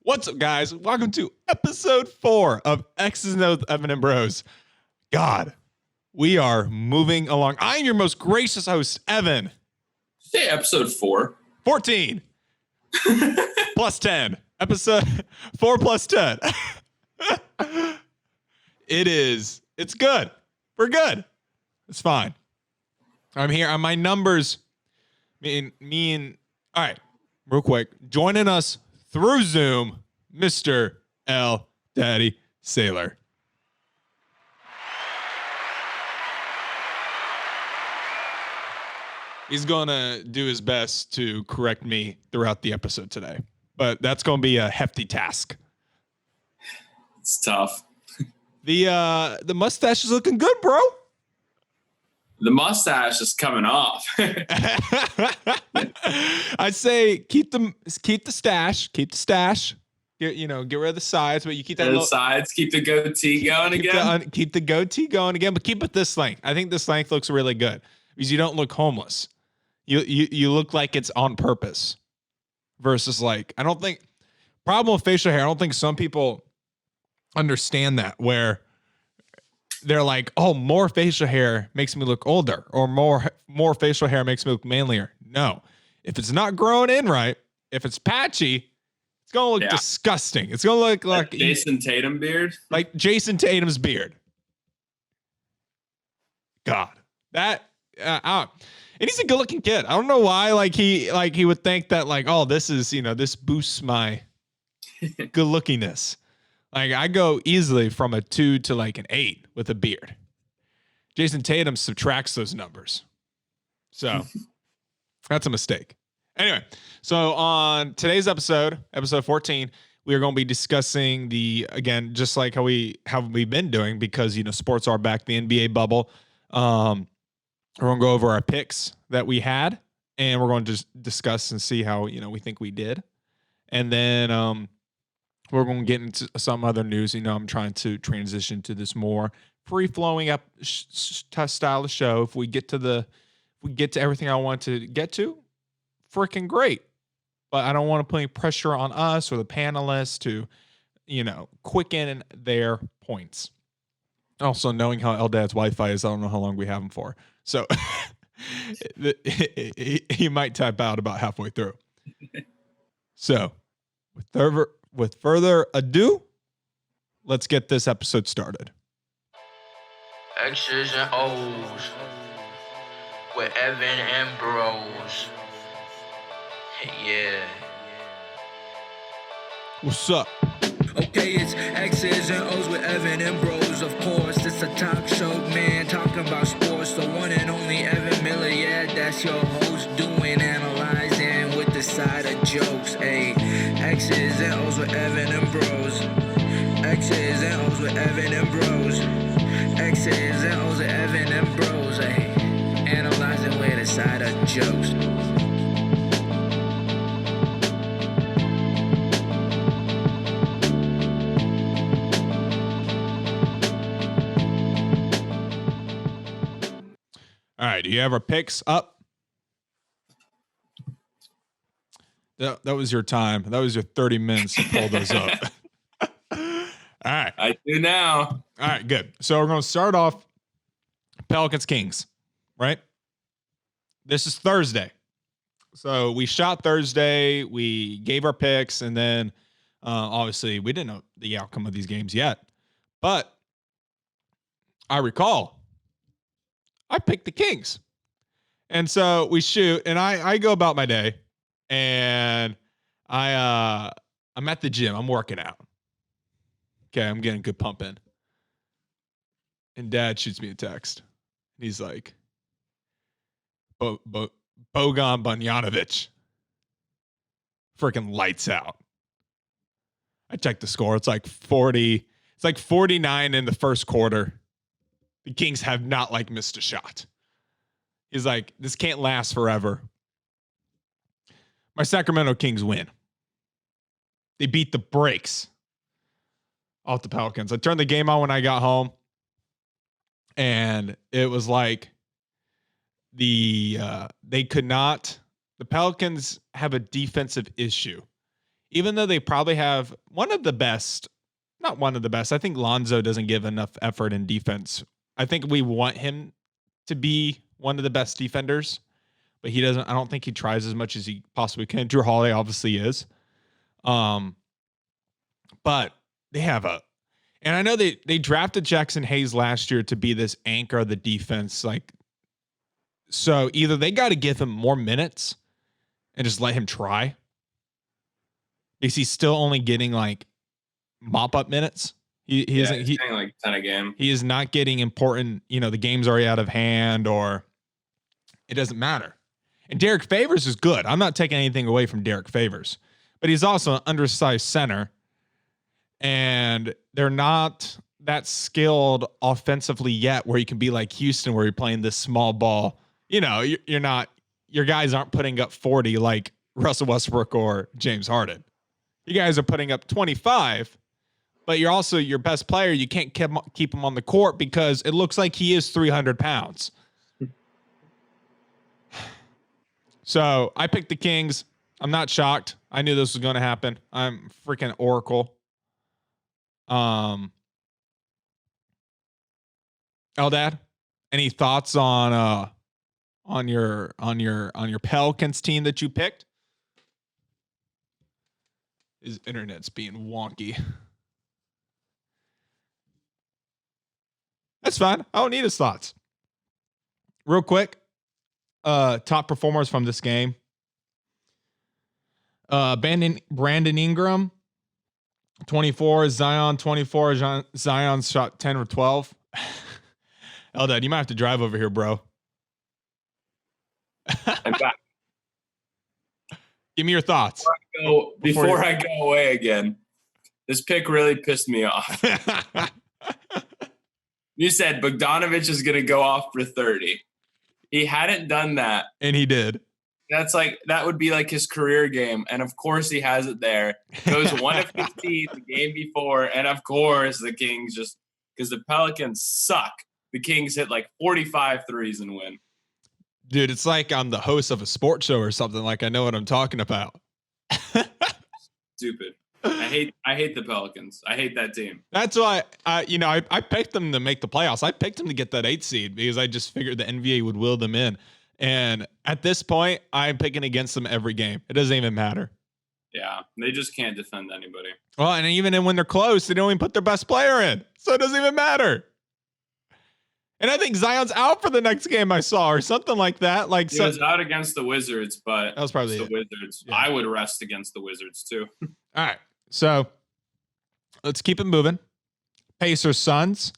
What's up, guys? Welcome to episode 4 of X's and O's with Evan and Bros. God, we are moving along. I am your most gracious host, Evan. Say episode 4. 14 plus 10. Episode 4 plus 10. It's good. We're good. It's fine. I'm here on my numbers. All right, real quick. Joining us through Zoom, Mr. L. Daddy Sailor. He's going to do his best to correct me throughout the episode today, but that's going to be a hefty task. It's tough. The mustache is looking good, bro. The mustache is coming off. I say keep the stash. Get rid of the sides, but you keep that sides. Keep the goatee going again. Keep the goatee going again, but keep it this length. I think this length looks really good because you don't look homeless. You look like it's on purpose. Versus problem with facial hair. I don't think some people understand that where they're like, oh, more facial hair makes me look older, or more facial hair makes me look manlier. No, if it's not growing in right, if it's patchy, it's gonna look disgusting. It's gonna look like Jason Tatum beard, like Jason Tatum's beard. God, that and he's a good-looking kid. I don't know why, he would think that this boosts my good-lookiness. I go easily from a 2 to an 8 with a beard. Jason Tatum subtracts those numbers. So that's a mistake. Anyway, so on today's episode 14, we are going to be discussing just like how we've been doing, because, sports are back, the NBA bubble. We're going to go over our picks that we had, and we're going to just discuss and see how, we think we did. And then, we're going to get into some other news. I'm trying to transition to this more free-flowing style of show. If we get to everything I want to get to, freaking great. But I don't want to put any pressure on us or the panelists to, quicken their points. Also, knowing how Eldad's Wi-Fi is, I don't know how long we have him for. So he might tap out about halfway through. So with further ado, let's get this episode started. X's and O's with Evan and Bros. Yeah. What's up? Okay, it's X's and O's with Evan and Bros. Of course, it's a talk show, man, talking about sports. The one and only Evan Miller, yeah, that's your host, doing analyzing with the side of jokes, ayy. X's and O's with Evan and Bros. X's and O's with Evan and Bros. X's and O's with Evan and Bros, ayy. Analyzing with the side of jokes. All right, do you have our picks up? That was your time. That was your 30 minutes to pull those up. All right. I do now. All right, good. So we're going to start off Pelicans Kings, right? This is Thursday. So we shot Thursday. We gave our picks, and then obviously we didn't know the outcome of these games yet. But I recall I picked the Kings. And so we shoot, and I go about my day, and I'm at the gym. I'm working out. Okay, I'm getting good pump in. And Dad shoots me a text. He's like, Bogan Bogdanović. Freaking lights out. I checked the score. It's like 40. It's like 49 in the first quarter. The Kings have not missed a shot. He's like, this can't last forever. My Sacramento Kings win. They beat the brakes off the Pelicans. I turned the game on when I got home, and it was like they could not. The Pelicans have a defensive issue. even though they probably have one of the best, not one of the best. I think Lonzo doesn't give enough effort in defense. I think we want him to be one of the best defenders, but he doesn't. I don't think he tries as much as he possibly can. Drew Holiday obviously is. But they have and I know they drafted Jackson Hayes last year to be this anchor of the defense. Like, so either they got to give him more minutes and just let him try, because he's still only getting like mop up minutes. He's getting like 10 a game. He is not getting important. The game's already out of hand, or it doesn't matter. And Derek Favors is good. I'm not taking anything away from Derek Favors, but he's also an undersized center, and they're not that skilled offensively yet where you can be like Houston, where you're playing this small ball. You're not, your guys aren't putting up 40 like Russell Westbrook or James Harden. You guys are putting up 25, but you're also your best player. You can't keep him on the court because it looks like he is 300 pounds. So I picked the Kings. I'm not shocked. I knew this was going to happen. I'm freaking Oracle. Eldad, any thoughts on your Pelicans team that you picked? His internet's being wonky. That's fine. I don't need his thoughts. Real quick, top performers from this game. Brandon Ingram, 24. Zion, 24. Zion shot 10 or 12. Eldad, you might have to drive over here, bro. I'm back. Give me your thoughts. Before I go away again, this pick really pissed me off. You said Bogdanovich is going to go off for 30. He hadn't done that. And he did. That would be like his career game. And of course he has it there. Goes 1 of 15 the game before. And of course the Kings just, because the Pelicans suck, the Kings hit like 45 threes and win. Dude, it's like I'm the host of a sports show or something. Like I know what I'm talking about. Stupid. I hate the Pelicans. I hate that team. That's why I picked them to make the playoffs. I picked them to get that 8 seed because I just figured the NBA would will them in. And at this point, I'm picking against them every game. It doesn't even matter. Yeah, they just can't defend anybody. Well, and even when they're close, they don't even put their best player in. So it doesn't even matter. And I think Zion's out for the next game I saw or something like that. Like he was out against the Wizards, but that was probably the Wizards. Yeah. I would rest against the Wizards too. All right. So let's keep it moving. Pacers, Suns.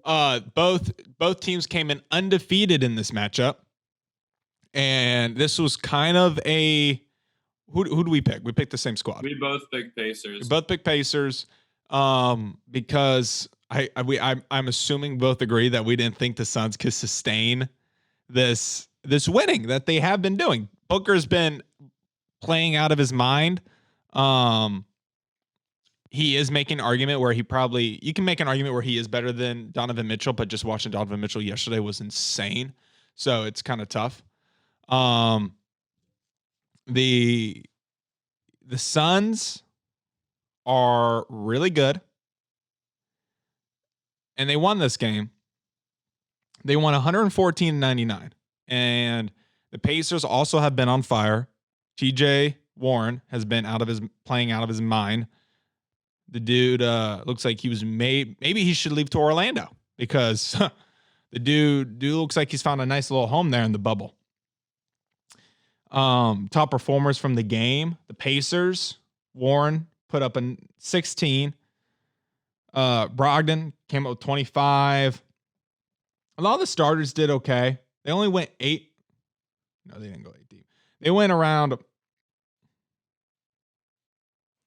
Both teams came in undefeated in this matchup. And this was kind of a who do we pick? We picked the same squad. We both picked Pacers. We both picked Pacers. Because I'm assuming both agree that we didn't think the Suns could sustain this winning that they have been doing. Booker's been playing out of his mind. He is making an argument where you can make an argument where he is better than Donovan Mitchell, but just watching Donovan Mitchell yesterday was insane. So it's kind of tough. The Suns are really good. And they won this game. They won 114-99. And the Pacers also have been on fire. TJ Warren has been playing out of his mind. The dude looks like he was maybe he should leave to Orlando because the dude looks like he's found a nice little home there in the bubble. Top performers from the game, the Pacers. Warren put up a 16. Brogdon came up with 25. A lot of the starters did okay. They only went 8. No, they didn't go 8 deep. They went around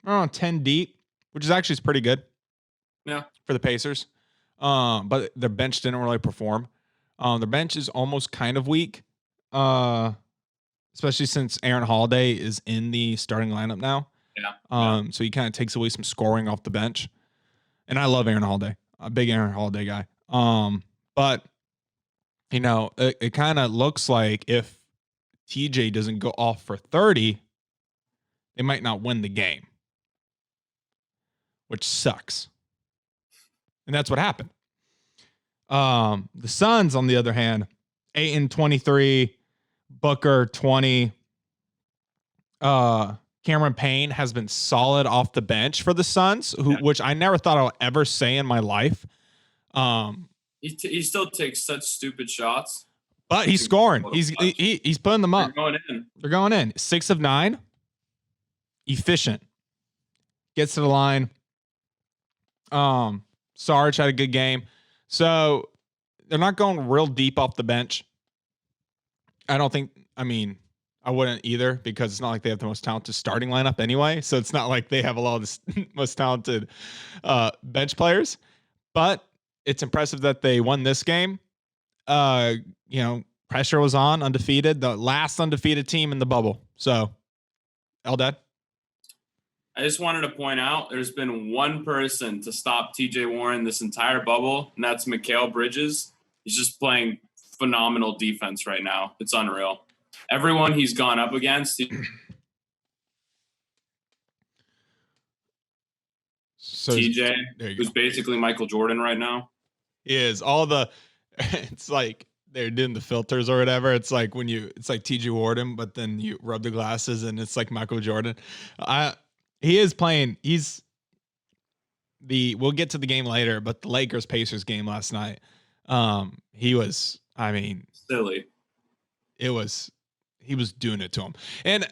10 deep, which is actually pretty good. Yeah. For the Pacers. But their bench didn't really perform. Their bench is almost kind of weak. Especially since Aaron Holiday is in the starting lineup now. Yeah. So he kind of takes away some scoring off the bench. And I love Aaron Holiday. A big Aaron Holiday guy. But it kind of looks like if TJ doesn't go off for 30, they might not win the game, which sucks. And that's what happened. The Suns, on the other hand, 8-23, Booker 20. Cameron Payne has been solid off the bench for the Suns, which I never thought I'll ever say in my life. He still takes such stupid shots, but he's scoring. He's putting them up. They're going in. 6 of 9. Efficient. Gets to the line. Sarge had a good game. So they're not going real deep off the bench. I wouldn't either, because it's not like they have the most talented starting lineup anyway. So it's not like they have a lot of the most talented bench players. But it's impressive that they won this game. Pressure was on, undefeated, the last undefeated team in the bubble. So, Eldad. I just wanted to point out there's been one person to stop TJ Warren this entire bubble, and that's Mikal Bridges. He's just playing phenomenal defense right now. It's unreal. Everyone he's gone up against. So TJ, who's basically Michael Jordan right now. He is. It's like they're doing the filters or whatever. It's like it's like TJ Warden, but then you rub the glasses and it's like Michael Jordan. He is playing. We'll get to the game later, but the Lakers Pacers game last night, he was, silly. He was doing it to him. And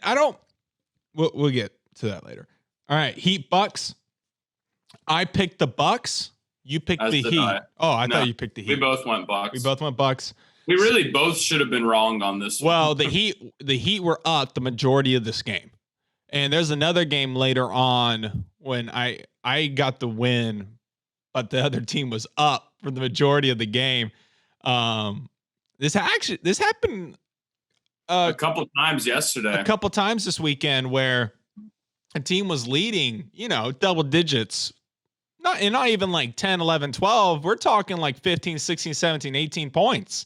we'll get to that later. All right. Heat Bucks. I picked the Bucks. You picked the Heat. I thought you picked the Heat. We both went Bucks. We really both should have been wrong on this one. Well, the Heat were up the majority of this game. And there's another game later on when I got the win, but the other team was up for the majority of the game. This happened a couple times yesterday. A couple times this weekend where a team was leading, double digits. Not even like 10, 11, 12. We're talking like 15, 16, 17, 18 points.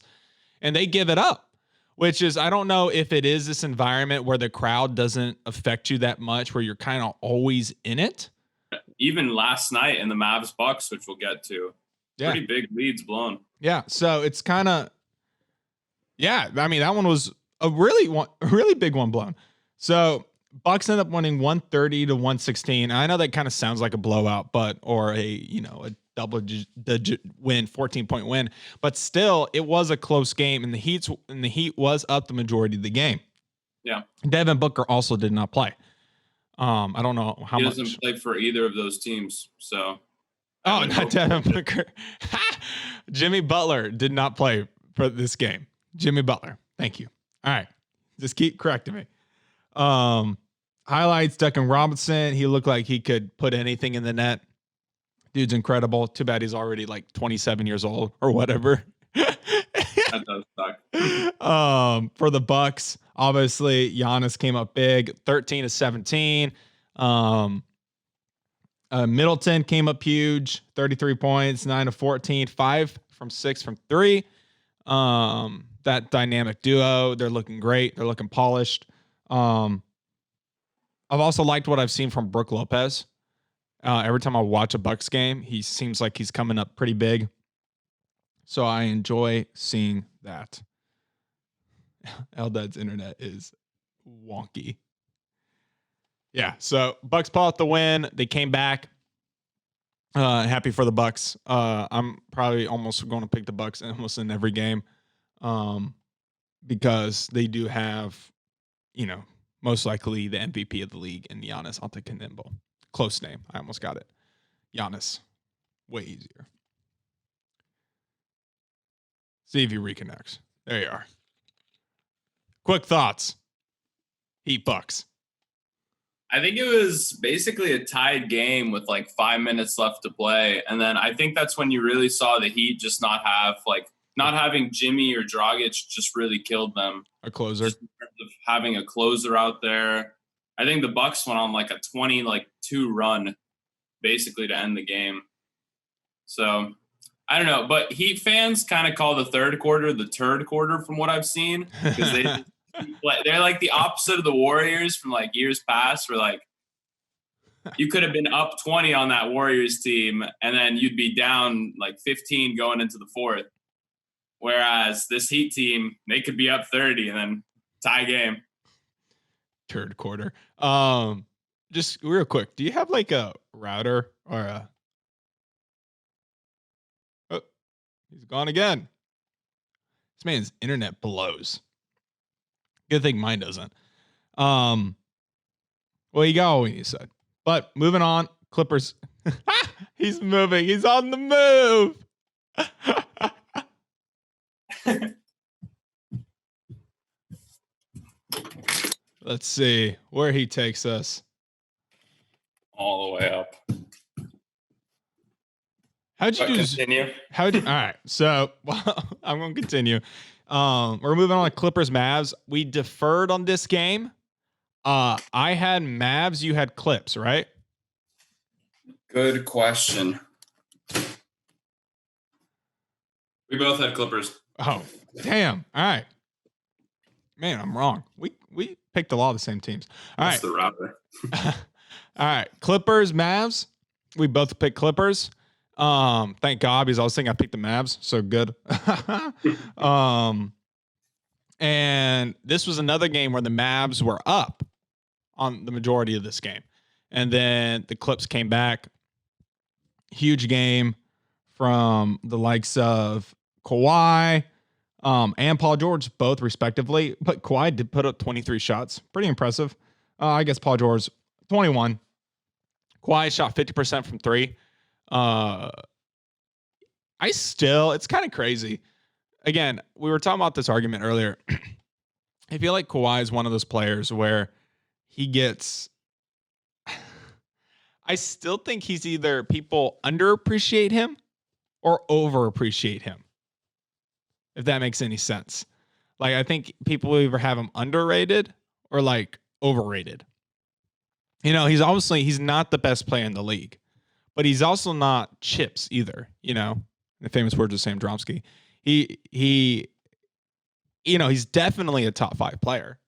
And they give it up. Which is, I don't know if it is this environment where the crowd doesn't affect you that much, where you're kind of always in it. Even last night in the Mavs Bucks, which we'll get to, pretty big leads blown. Yeah, so it's kind of, that one was a really big one blown. So Bucks end up winning 130-116. I know that kind of sounds like a blowout, or a double-digit win, 14-point win, but still, it was a close game, and the Heat was up the majority of the game. Yeah, Devin Booker also did not play. I don't know how much. He doesn't play for either of those teams, so. Not Devin Booker. Jimmy Butler did not play for this game. Jimmy Butler. Thank you. All right, just keep correcting me. Highlights: Duncan Robinson. He looked like he could put anything in the net. Dude's incredible. Too bad he's already like 27 years old or whatever. That does suck. For the Bucks, obviously Giannis came up big, 13-17. Middleton came up huge, 33 points, 9-14, 5 from 6 from 3. That dynamic duo, they're looking great. They're looking polished. I've also liked what I've seen from Brook Lopez. Every time I watch a Bucks game, he seems like he's coming up pretty big. So I enjoy seeing that. Eldad's internet is wonky. Yeah, so Bucks pull out the win. They came back. Happy for the Bucks. I'm probably almost going to pick the Bucks almost in every game, because they do have, most likely the MVP of the league in Giannis Antetokounmpo. Close name. I almost got it. Giannis. Way easier. See if he reconnects. There you are. Quick thoughts. Heat Bucks. I think it was basically a tied game with like 5 minutes left to play. And then I think that's when you really saw the Heat just not having Jimmy or Dragic just really killed them. A closer. Just in terms of having a closer out there. I think the Bucks went on like a 20-2 run basically to end the game. So I don't know, but Heat fans kind of call the third quarter the turd quarter from what I've seen, because they They're like the opposite of the Warriors from like years past, where like you could have been up 20 on that Warriors team, and then you'd be down like 15 going into the fourth. Whereas this Heat team, they could be up 30 and then tie game. Third quarter. Just real quick, do you have like a router or a? Oh, he's gone again. This man's internet blows. Good thing mine doesn't. Well, you got what you said. But moving on, Clippers. He's moving. He's on the move. Let's see where he takes us. All the way up. How'd you do? Continue. All right. So I'm going to continue. We're moving on to Clippers Mavs. We deferred on this game. I had Mavs, you had Clips, right? Good question. We both had Clippers. Oh, damn. All right. Man, I'm wrong. We picked a lot of the same teams. All That's right. the router. All right. Clippers, Mavs. We both picked Clippers. Thank God, because I was thinking I picked the Mavs. So good. And this was another game where the Mavs were up on the majority of this game. And then the Clips came back. Huge game from the likes of Kawhi and Paul George, both respectively. But Kawhi did put up 23 shots. Pretty impressive. I guess Paul George, 21. Kawhi shot 50% from three. It's kind of crazy. Again, we were talking about this argument earlier. I feel like Kawhi is one of those players where he gets... I still think he's either people underappreciate him or overappreciate him, if that makes any sense. Like, I think people either have him underrated or like overrated. You know, he's not the best player in the league, but he's also not chips either. You know, the famous words of Sam Dromsky. He, you know, he's definitely a top 5 player.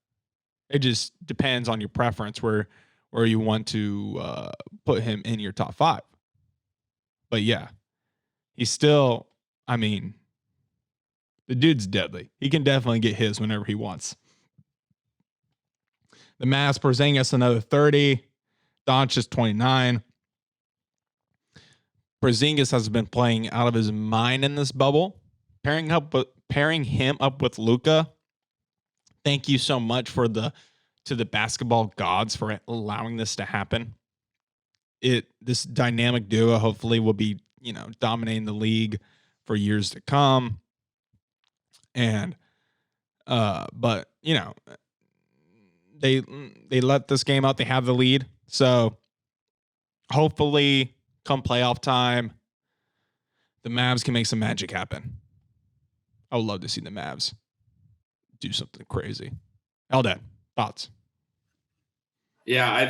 It just depends on your preference where you want to put him in your top 5. But yeah, he's still, I mean, the dude's deadly. He can definitely get his whenever he wants. The Mavs, Porzingis another 30. Doncic 29. Porzingis has been playing out of his mind in this bubble. Pairing him up with Luka. Thank you so much to the basketball gods for allowing this to happen. This dynamic duo hopefully will be, you know, dominating the league for years to come. And but you know, they let this game out. They have the lead. So hopefully come playoff time, the Mavs can make some magic happen. I would love to see the Mavs do something crazy. Eldad, thoughts? Yeah, I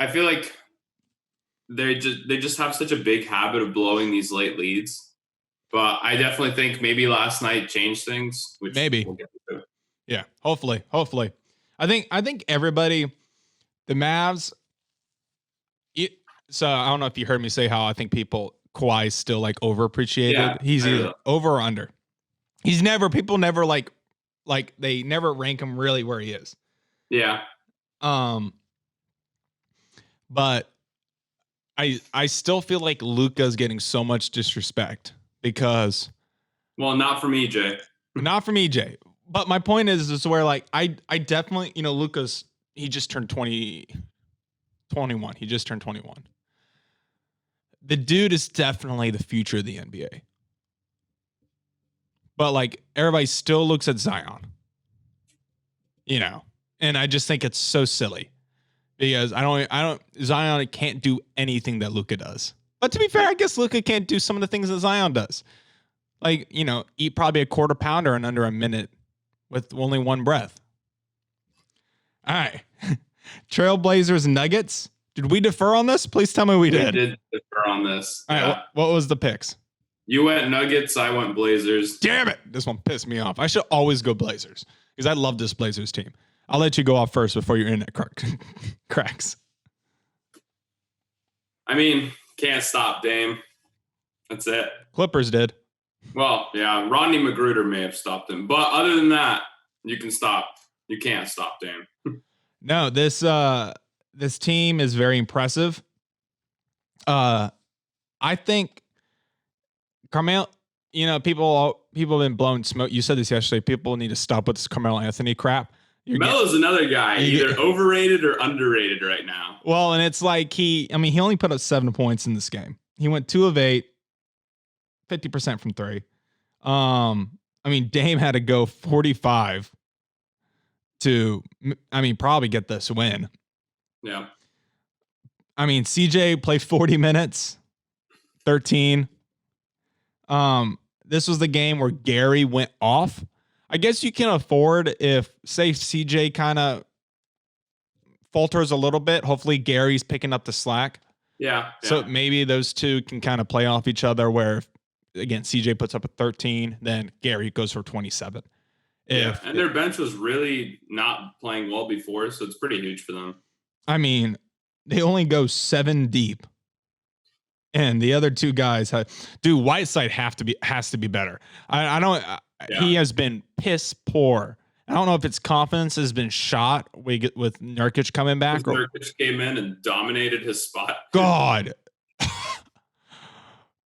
feel like they just have such a big habit of blowing these late leads. But I definitely think maybe last night changed things. Which Maybe. We'll get to. Yeah, hopefully. I think everybody, the Mavs. So I don't know if you heard me say how I think Kawhi's still like overappreciated. Yeah, He's either over or under. People never like they never rank him really where he is. Yeah. But I still feel like Luka's getting so much disrespect because. Well, not from EJ. Not from EJ. But my point is where like I definitely, you know, Luka's, he just turned 21. He just turned 21. The dude is definitely the future of the NBA. But like everybody still looks at Zion. You know, and I just think it's so silly because Zion can't do anything that Luka does. But to be fair, I guess Luka can't do some of the things that Zion does. Like, you know, eat probably a quarter pounder in under a minute with only one breath. All right. Trailblazers Nuggets. Did we defer on this? Please tell me we did. We did defer on this. All right. What was the picks? You went Nuggets. I went Blazers. Damn it. This one pissed me off. I should always go Blazers because I love this Blazers team. I'll let you go off first before your internet cracks. I mean, can't stop Dame. That's it. Clippers did. Well, yeah, Rodney Magruder may have stopped him, but other than that, you can't stop Dame. No, this team is very impressive. I think Carmelo, people have been blowing smoke. You said this yesterday. People need to stop with this Carmelo Anthony crap. Melo's another guy, either overrated or underrated right now. Well, and it's like he only put up 7 points in this game. He went 2 of 8, 50% from 3. Dame had to go 45 to, probably get this win. Yeah. CJ played 40 minutes, 13. This was the game where Gary went off. I guess you can afford if, say, CJ kind of falters a little bit. Hopefully Gary's picking up the slack. Yeah. So maybe those two can kind of play off each other where, again, CJ puts up a 13, then Gary goes for 27. And their bench was really not playing well before, so it's pretty huge for them. They only go 7 deep. And the other two guys Whiteside has to be better. He has been piss poor. I don't know if it's confidence has been shot with Nurkic coming back. Nurkic came in and dominated his spot. God.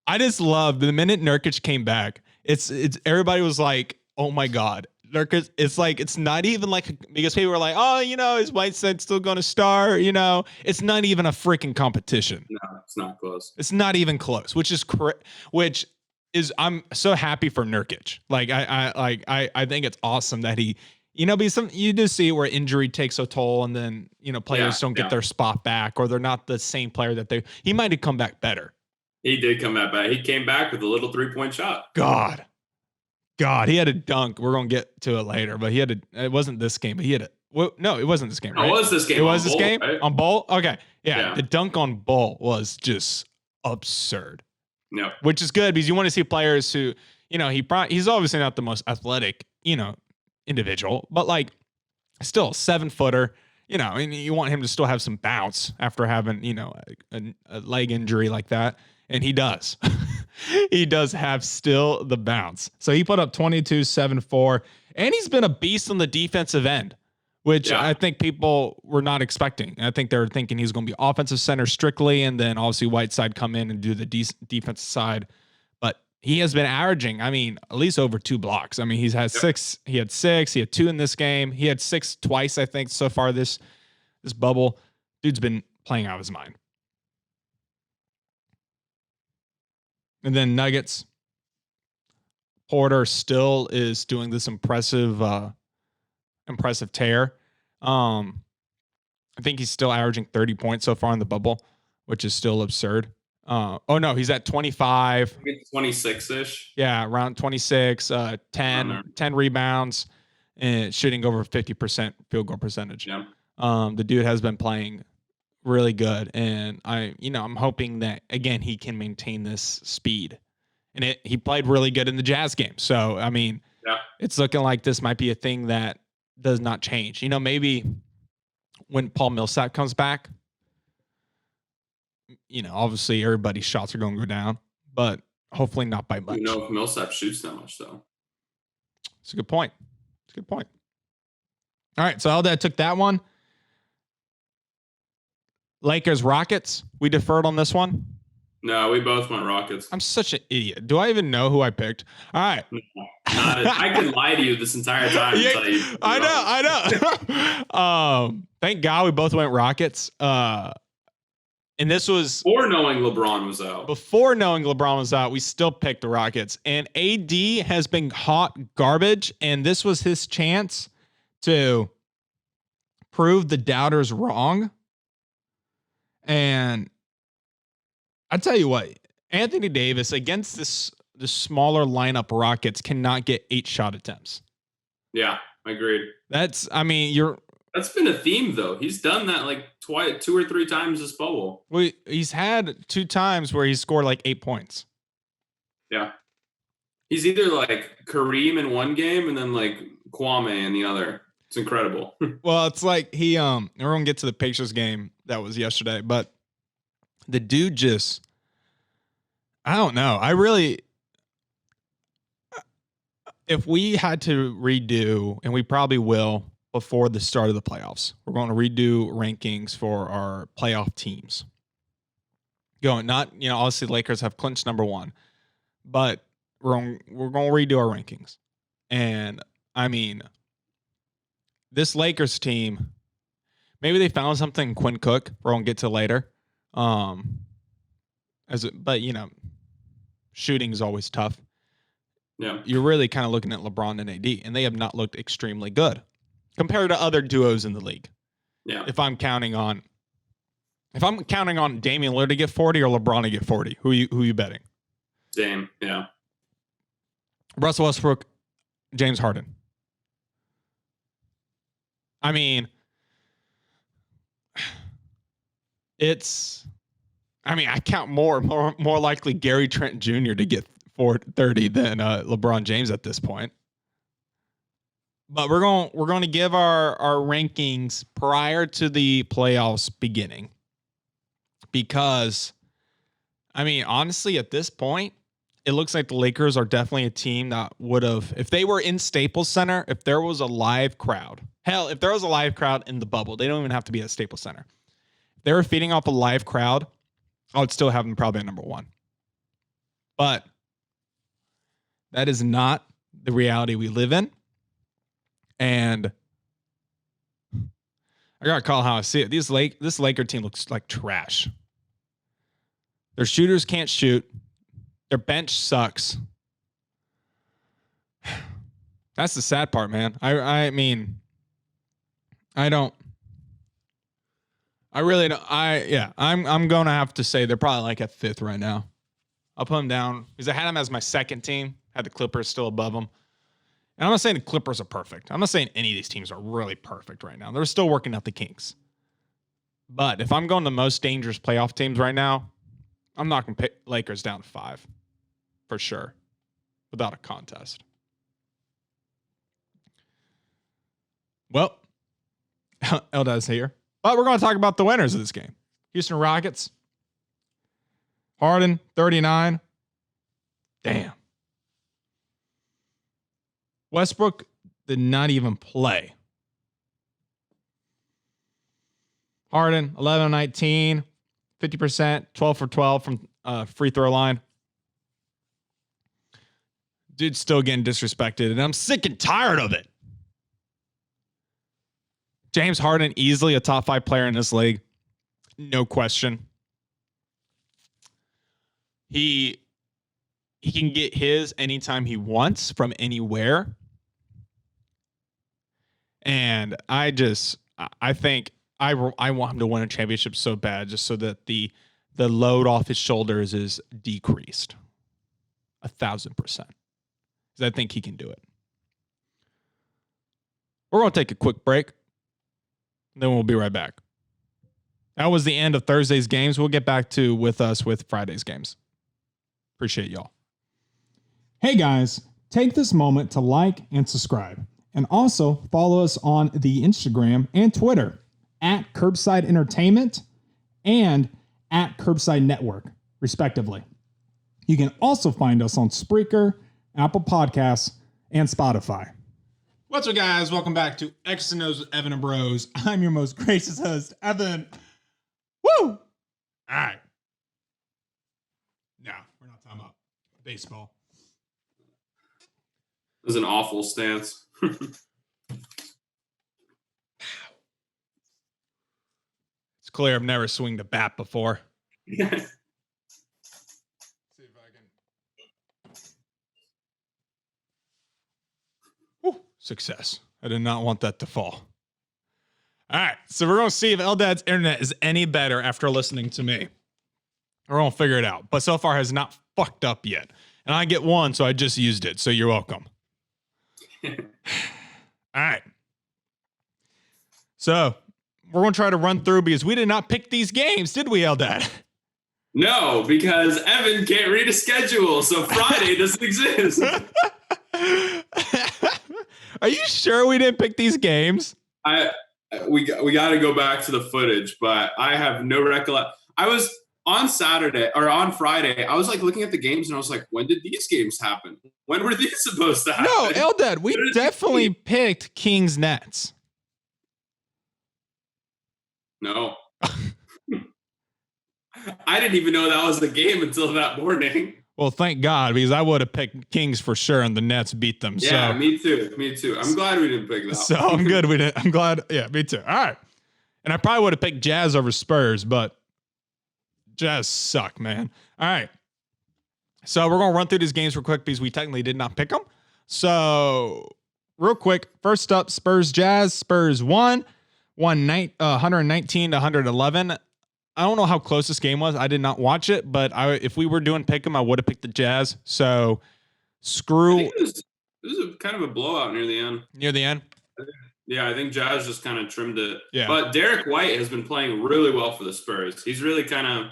I just love the minute Nurkic came back. It's everybody was like, oh my God. Nurkic, it's not even like, because people were like, oh, is Whiteside still going to start? It's not even a freaking competition. No, it's not close. It's not even close, which is I'm so happy for Nurkic. I think it's awesome that he, because you do see where injury takes a toll, and then players don't get their spot back, or they're not the same player that he might have come back better. He did come back better. He came back with a little 3-point shot. God, he had a dunk. We're gonna get to it later, but it wasn't this game, but he had no, it wasn't this game. Right? It was this game. It was this game right? on Bull. Okay, yeah, the dunk on Bull was just absurd. No, which is good because you want to see players who, he's obviously not the most athletic, individual, but still 7-footer, and you want him to still have some bounce after having, a leg injury like that. And he does. He does have still the bounce. So he put up 22, 7, 4, and he's been a beast on the defensive end, which I think people were not expecting. I think they were thinking he's going to be offensive center strictly, and then obviously Whiteside come in and do the defensive side. But he has been averaging, at least over 2 blocks. He's had 6. He had 6. He had 2 in this game. He had 6 twice, I think, so far this bubble. Dude's been playing out of his mind. And then Nuggets. Porter still is doing this impressive tear. I think he's still averaging 30 points so far in the bubble, which is still absurd. He's at 25. 26-ish. Yeah, around 26, 10 rebounds, and shooting over 50% field goal percentage. Yeah. The dude has been playing really good, and I'm hoping that again he can maintain this speed. And he played really good in the Jazz game. So it's looking like this might be a thing that does not change. Maybe when Paul Millsap comes back, obviously everybody's shots are going to go down, but hopefully not by much. If Millsap shoots that much though. It's a good point. All right, so Eldad took that one. Lakers Rockets. We deferred on this one. No, we both went Rockets. I'm such an idiot. Do I even know who I picked? All right. I could lie to you this entire time. I know. Thank God we both went Rockets. And this was before knowing LeBron was out. We still picked the Rockets. And AD has been hot garbage. And this was his chance to prove the doubters wrong. And I tell you what, Anthony Davis against the smaller lineup Rockets cannot get 8 shot attempts. Yeah, I agreed. That's been a theme though. He's done that twice, 2 or 3 times this bubble. Well, he's had 2 times where he scored 8 points. Yeah. He's either Kareem in one game and then Kwame in the other. It's incredible. Well, it's like we're gonna get to the Pacers game that was yesterday, but the dude just, I don't know. If we had to redo, and we probably will before the start of the playoffs, we're going to redo rankings for our playoff teams. Obviously the Lakers have clinched number 1, but we're going to redo our rankings. And I mean, this Lakers team, maybe they found something in Quinn Cook. We're going to get to later. But shooting is always tough. Yeah. You're really kind of looking at LeBron and AD, and they have not looked extremely good compared to other duos in the league. Yeah. If I'm counting on Damian Lillard to get 40 or LeBron to get 40, who you betting? Dame. Yeah. Russell Westbrook, James Harden. I mean, I count more likely Gary Trent Jr. to get 430 than LeBron James at this point. But we're going to give our rankings prior to the playoffs beginning, because I mean, honestly, at this point, it looks like the Lakers are definitely a team that would have, if they were in Staples Center, if there was a live crowd, if there was a live crowd in the bubble, they don't even have to be at Staples Center. If they were feeding off a live crowd, I would still have them probably at number 1. But that is not the reality we live in. And I got to call how I see it. This Laker team looks like trash. Their shooters can't shoot. Their bench sucks. That's the sad part, man. I'm going to have to say they're probably like at 5th right now. I'll put them down because I had them as my second team. Had the Clippers still above them. And I'm not saying the Clippers are perfect. I'm not saying any of these teams are really perfect right now. They're still working out the kinks. But if I'm going to most dangerous playoff teams right now, I'm not going to pick Lakers down to 5 for sure, without a contest. Well, Eldad's here. But we're going to talk about the winners of this game. Houston Rockets. Harden, 39. Damn. Westbrook did not even play. Harden, 11-19, 50%, 12 for 12 from free throw line. Dude's still getting disrespected, and I'm sick and tired of it. James Harden, easily a top 5 player in this league. No question. He can get his anytime he wants from anywhere. And I think I want him to win a championship so bad, just so that the load off his shoulders is decreased 1,000%. Because I think he can do it. We're going to take a quick break. Then we'll be right back. That was the end of Thursday's games. We'll get back to with Friday's games. Appreciate y'all. Hey guys, take this moment to like and subscribe. And also follow us on the Instagram and Twitter at Curbside Entertainment and at Curbside Network, respectively. You can also find us on Spreaker, Apple Podcasts, and Spotify. What's up, guys? Welcome back to X and O's with Evan and Bros. I'm your most gracious host, Evan. Woo! All right. No, we're not talking about baseball. It was an awful stance. It's clear I've never swinged a bat before. See if I can. Woo, success. I did not want that to fall. All right, so we're going to see if Eldad's internet is any better after listening to me. We're going to figure it out. But so far has not fucked up yet. And I get one, so I just used it. So you're welcome. All right. So we're going to try to run through because we did not pick these games, did we, Eldad? No, because Evan can't read a schedule, so Friday doesn't exist. Are you sure we didn't pick these games? We got to go back to the footage, but I have no recollection. I was on Friday. I was like looking at the games and I was like, when did these games happen? When were these supposed to happen? No, Eldad, we definitely picked Kings Nets. No. I didn't even know that was the game until that morning. Well, thank God, because I would have picked Kings for sure, and the Nets beat them. Yeah, so. Me too. I'm glad we didn't pick that. So I'm good. We didn't. I'm glad. Yeah, me too. All right. And I probably would have picked Jazz over Spurs, but Jazz suck, man. All right. So we're going to run through these games real quick because we technically did not pick them. So real quick, first up, Spurs Jazz. Spurs won 119 to 111. I don't know how close this game was. I did not watch it, but if we were doing pick 'em, I would have picked the Jazz. So screw. It was a kind of a blowout near the end. Near the end? Yeah, I think Jazz just kind of trimmed it. Yeah. But Derek White has been playing really well for the Spurs. He's really kind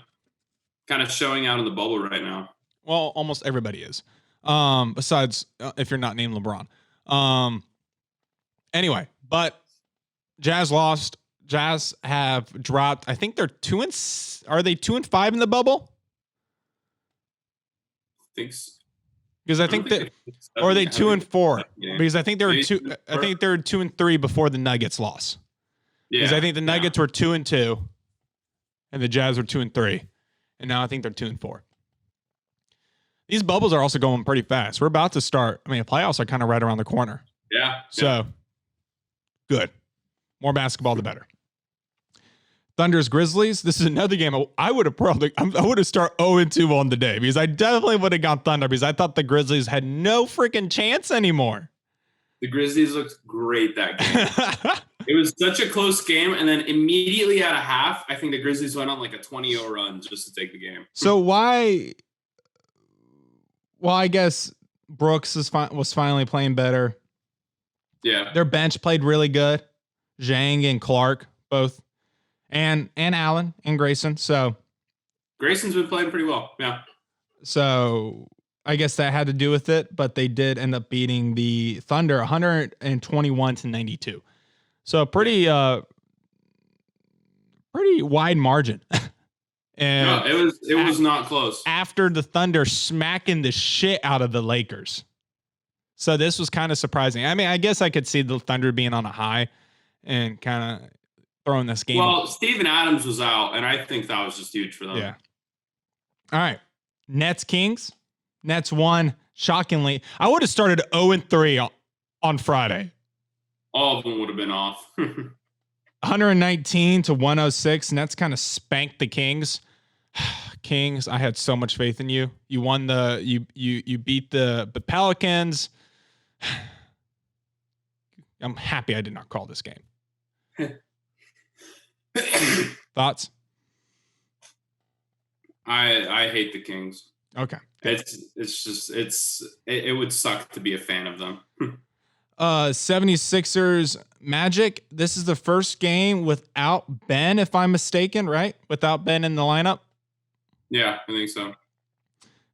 of showing out in the bubble right now. Well, almost everybody is. Besides if you're not named LeBron. Anyway, but Jazz lost. Jazz have dropped. I think they're 2-5 in the bubble? Thanks. Because I think that, or are they 2-4? Because I think they were 2. I think they're 2-3 before the Nuggets loss. Yeah. Because I think the Nuggets were 2-2, and the Jazz were 2-3, and now I think they're 2-4. These bubbles are also going pretty fast. We're about to start. I mean, the playoffs are kind of right around the corner. Yeah. So good. More basketball, the better. Thunder's Grizzlies. This is another game I would have start 0-2 on the day because I definitely would have gone Thunder because I thought the Grizzlies had no freaking chance anymore. The Grizzlies looked great that game. It was such a close game, and then immediately at a half, I think the Grizzlies went on like a 20-0 run just to take the game. So why? Well, I guess Brooks was finally playing better. Yeah. Their bench played really good. Zhang and Clark both. And Allen and Grayson. So Grayson's been playing pretty well. Yeah. So I guess that had to do with it, but they did end up beating the Thunder 121 to 92. So pretty wide margin. And no, it was not close. After the Thunder smacking the shit out of the Lakers. So this was kind of surprising. I mean, I guess I could see the Thunder being on a high and kind of throwing this game. Well, Steven Adams was out, and I think that was just huge for them. Yeah. All right. Nets Kings. Nets won shockingly. I would have started 0-3 on Friday. All of them would have been off. 119 to 106. Nets kind of spanked the Kings. Kings, I had so much faith in you. You won you beat the Pelicans. I'm happy I did not call this game. Thoughts? I hate the Kings. Okay. It would suck to be a fan of them. 76ers Magic. This is the first game without Ben, if I'm mistaken, right? Without Ben in the lineup. Yeah, I think so.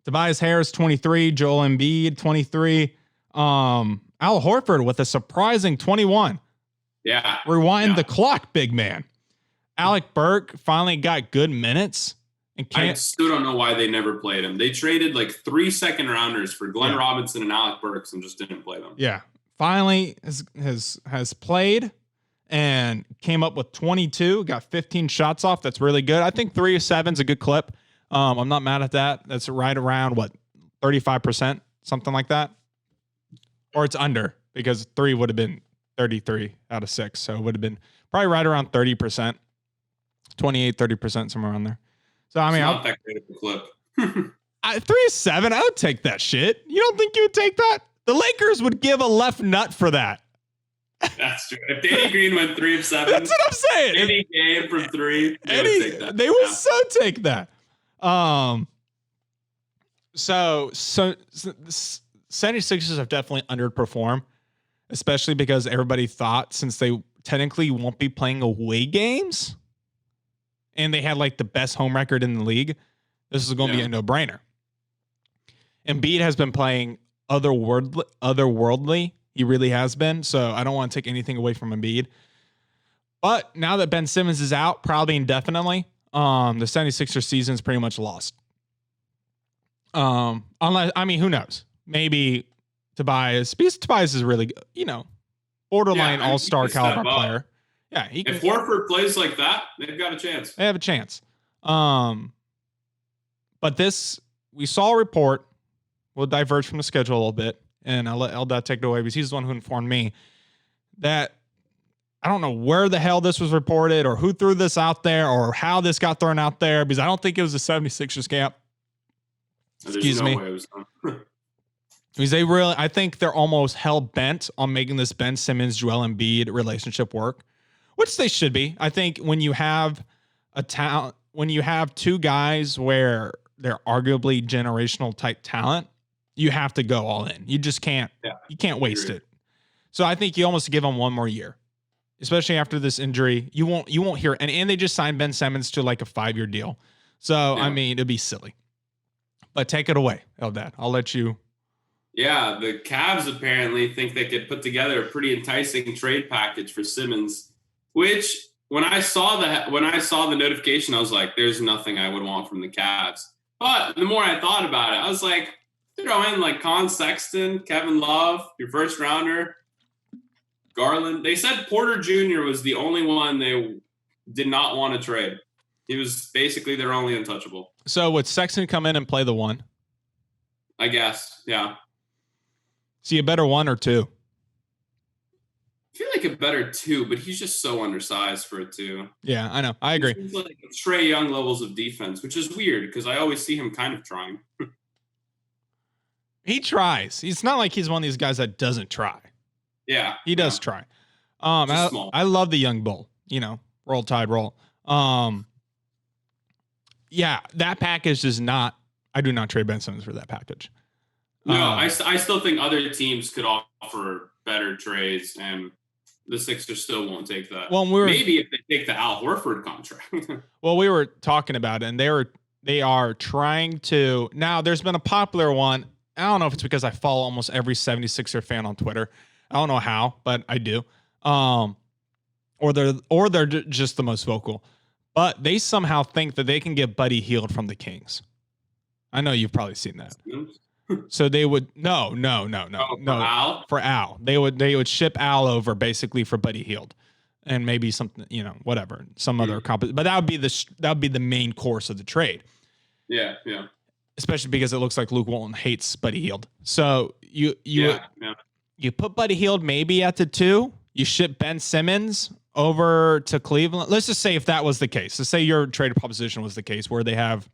Tobias Harris, 23. Joel Embiid, 23. Al Horford with a surprising 21. Yeah. Rewind the clock, big man. Alec Burke finally got good minutes. And I still don't know why they never played him. They traded like 3 second rounders for Glenn Robinson and Alec Burks and just didn't play them. Yeah. Finally has played and came up with 22, got 15 shots off. That's really good. I think 3 of 7 is a good clip. I'm not mad at that. That's right around 35%, something like that. Or it's under because 3 would have been 33 out of 6. So it would have been probably right around 30%, 28, 30%, somewhere around there. So, I mean, it's not that great of a clip. 3 of 7, I would take that shit. You don't think you would take that? The Lakers would give a left nut for that. That's true. If Danny Green went 3 of 7, that's what I'm saying. Any game from 3, they would take that. They would so take that. So 76ers have definitely underperformed, especially because everybody thought since they technically won't be playing away games and they had like the best home record in the league, this is going to be a no-brainer. Embiid has been playing otherworldly. He really has been. So I don't want to take anything away from Embiid. But now that Ben Simmons is out, probably indefinitely, the 76ers season is pretty much lost. Unless, I mean, who knows? Maybe Tobias, because Tobias is really, borderline all-star caliber player. Yeah, if Horford plays like that, they've got a chance. They have a chance. But this, we saw a report. We'll diverge from the schedule a little bit, and I'll let Eldad take it away because he's the one who informed me that I don't know where the hell this was reported or who threw this out there or how this got thrown out there, because I don't think it was the 76ers camp. Excuse me. Way it was done. Because I think they're almost hell bent on making this Ben Simmons, Joel Embiid relationship work, which they should be. I think when you have when you have two guys where they're arguably generational type talent, you have to go all in. You just can't. Yeah, you can't waste it. So I think you almost give them one more year, especially after this injury. You won't hear, and they just signed Ben Simmons to like a 5-year deal. So I mean, it'd be silly. But take it away, Eldad. I'll let you. Yeah, the Cavs apparently think they could put together a pretty enticing trade package for Simmons, which when I saw the notification, I was like, there's nothing I would want from the Cavs. But the more I thought about it, I was like, throw in like Con Sexton, Kevin Love, your first rounder, Garland. They said Porter Jr. was the only one they did not want to trade. He was basically their only untouchable. So would Sexton come in and play the 1? I guess, yeah. See a better 1 or 2? I feel like a better 2, but he's just so undersized for a 2. Yeah, I know. I agree. He's like Trae Young levels of defense, which is weird because I always see him kind of trying. He tries. It's not like he's one of these guys that doesn't try. Yeah. He does try. I love the young bull, roll tide roll. Yeah, that package is not, I do not trade Ben Simmons for that package. No, I still think other teams could offer better trades, and the Sixers still won't take that. Well, maybe if they take the Al Horford contract. Well, we were talking about it, and they are trying to. Now, there's been a popular one. I don't know if it's because I follow almost every 76er fan on Twitter. I don't know how, but I do. Or they're just the most vocal. But they somehow think that they can get Buddy Hield from the Kings. I know you've probably seen that. So they would no. For Al. They would ship Al over basically for Buddy Hield. And maybe something, whatever, some other but that would be the main course of the trade. Yeah. Especially because it looks like Luke Walton hates Buddy Hield. So you put Buddy Hield maybe at the 2, you ship Ben Simmons over to Cleveland. Let's just say if that was the case. Let's say your trade proposition was the case where they have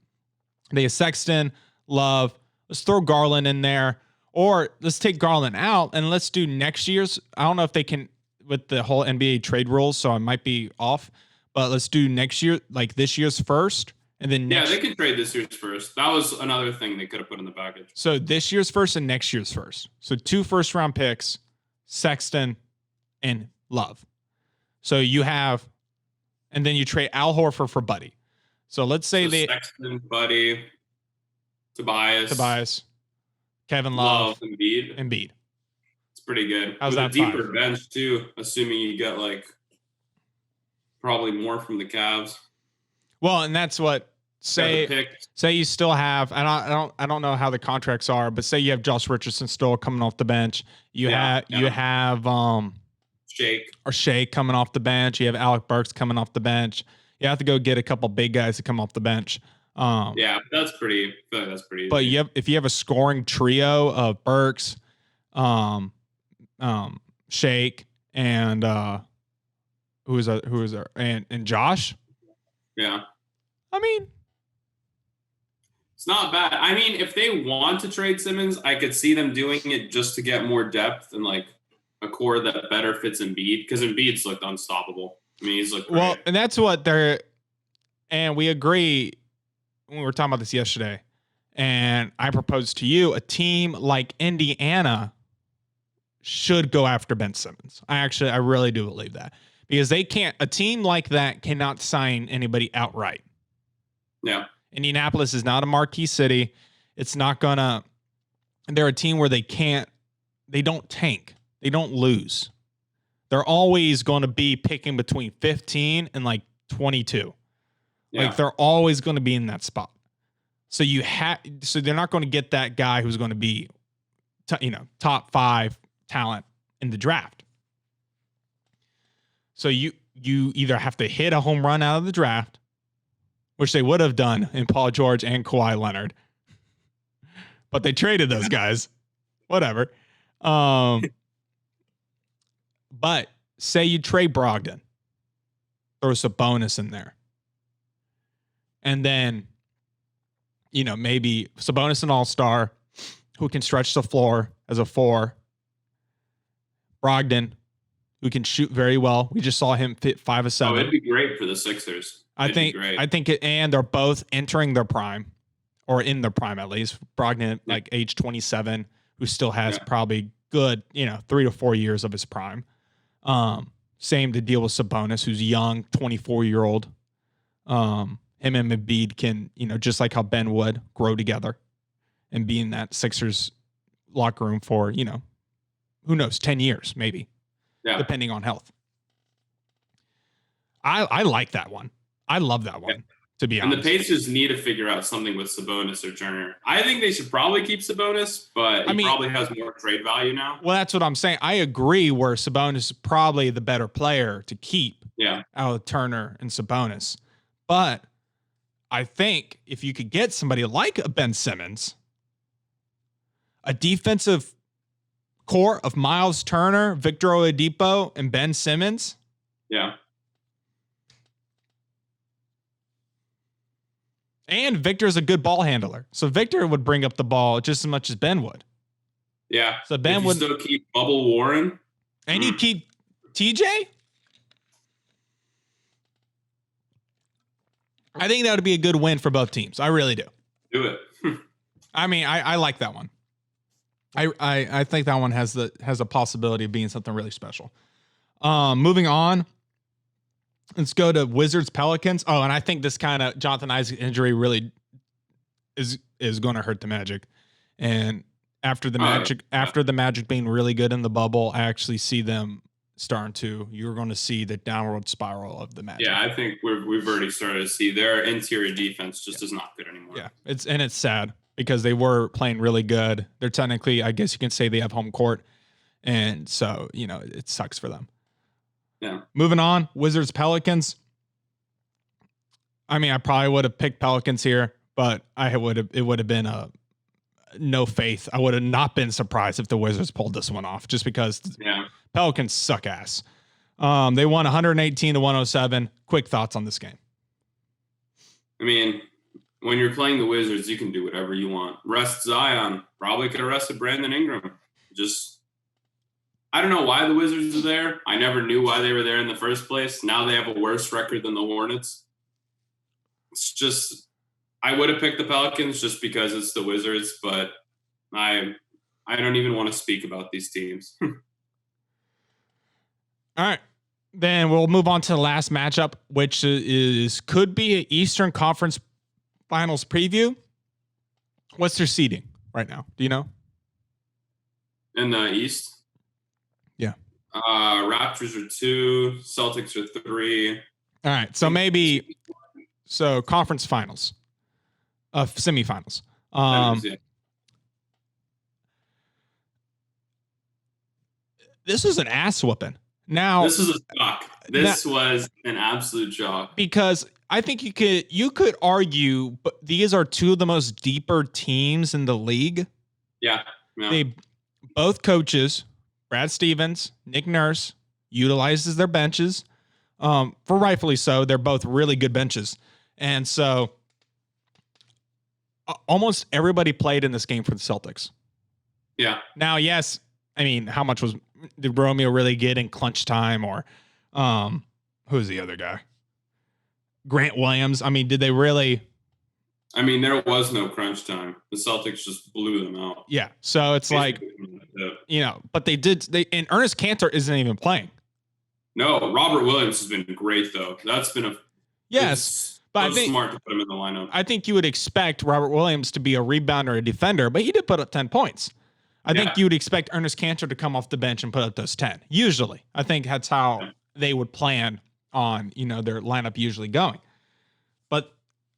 Sexton, Love. Let's throw Garland in there, or let's take Garland out and let's do next year's. I don't know if they can with the whole NBA trade rules, so I might be off. But let's do next year, like this year's first, and then they can trade this year's first. That was another thing they could have put in the package. So this year's first and next year's first. So 2 first-round picks, Sexton and Love. So you have, and then you trade Al Horford for Buddy. So let's say Sexton, Buddy, Tobias, Kevin Love, Embiid. It's pretty good. How's With that a deeper bench too, assuming you get like probably more from the Cavs. Well, and that's what say you still have. I don't know how the contracts are, but say you have Josh Richardson still coming off the bench. You have Shake coming off the bench. You have Alec Burks coming off the bench. You have to go get a couple big guys to come off the bench. That's pretty. I feel like that's pretty. But if you have a scoring trio of Burks, Shake, and who is there? And Josh. Yeah. I mean, it's not bad. I mean, if they want to trade Simmons, I could see them doing it just to get more depth and like a core that better fits Embiid, because Embiid's looked unstoppable. I mean, he's looked great. Well, and that's what and we agree. We were talking about this yesterday, and I proposed to you a team like Indiana should go after Ben Simmons. I really do believe that, because a team like that cannot sign anybody outright. Yeah. Indianapolis is not a marquee city. It's not gonna, they're a team where they don't tank. They don't lose. They're always going to be picking between 15 and like 22. Yeah. Like they're always going to be in that spot. So they're not going to get that guy who's going to be, top 5 talent in the draft. So you either have to hit a home run out of the draft, which they would have done in Paul George and Kawhi Leonard, but they traded those guys. Whatever. But say you trade Brogdon, throw a bonus in there, and then maybe Sabonis an all-star who can stretch the floor as a 4. Brogdon, who can shoot very well. We just saw him fit 5 of 7. Oh, it'd be great for the Sixers. I think and they're both entering their prime, or in their prime at least. Brogdon like age 27, who still has probably good, 3 to 4 years of his prime. Same to deal with Sabonis, who's young, 24-year-old. Him and Embiid can, just like how Ben would, grow together and be in that Sixers locker room for, who knows, 10 years maybe, depending on health. I like that one. I love that one, to be honest. And the Pacers need to figure out something with Sabonis or Turner. I think they should probably keep Sabonis, but he probably has more trade value now. Well, that's what I'm saying. I agree where Sabonis is probably the better player to keep out of Turner and Sabonis. But I think if you could get somebody like a Ben Simmons, a defensive core of Miles Turner, Victor Oladipo, and Ben Simmons. Yeah. And Victor's a good ball handler. So Victor would bring up the ball just as much as Ben would. Yeah. So Ben would still keep Bubble Warren. And you keep TJ? I think that would be a good win for both teams. I really do. Do it. I mean, I like that one. I think that one has a possibility of being something really special. Moving on. Let's go to Wizards Pelicans. Oh, and I think this kind of Jonathan Isaac injury really is going to hurt the Magic. And after the Magic being really good in the bubble, I actually see them starting to. You're going to see the downward spiral of the Magic. Yeah, I think we've already started to see their interior defense just is not good anymore. Yeah, it's sad because they were playing really good. They're technically, I guess you can say, they have home court, and so it sucks for them. Yeah. Moving on, Wizards Pelicans. I mean, I probably would have picked Pelicans here, but it would have been a no faith. I would have not been surprised if the Wizards pulled this one off, just because Pelicans suck ass. They won 118-107. Quick thoughts on this game? I mean, when you're playing the Wizards, you can do whatever you want. Rest Zion. Probably could have rested Brandon Ingram. I don't know why the Wizards are there. I never knew why they were there in the first place. Now they have a worse record than the Hornets. It's just, I would have picked the Pelicans just because it's the Wizards, but I don't even want to speak about these teams. All right. Then we'll move on to the last matchup, which could be an Eastern Conference Finals preview. What's their seeding right now? Do you know? In the East? Yeah. Raptors are 2, Celtics are 3. All right. So conference finals. Semifinals. This was an ass whooping. Now this is a shock. This was an absolute shock. Because I think you could argue, but these are two of the most deeper teams in the league. Yeah. They both coaches, Brad Stevens, Nick Nurse, utilizes their benches. For rightfully so. They're both really good benches. And so almost everybody played in this game for the Celtics. Yeah. Now, yes, I mean, how much did Romeo really get in clutch time, or who's the other guy? Grant Williams. I mean, did they really? I mean, there was no crunch time. The Celtics just blew them out. Yeah. So it's like, but and Ernest Cantor isn't even playing. No, Robert Williams has been great though. That's been but I think smart to put him in the lineup. I think you would expect Robert Williams to be a rebounder, a defender, but he did put up 10 points. I think you would expect Ernest Cantor to come off the bench and put up those 10. Usually. I think that's how they would plan on, their lineup usually going. But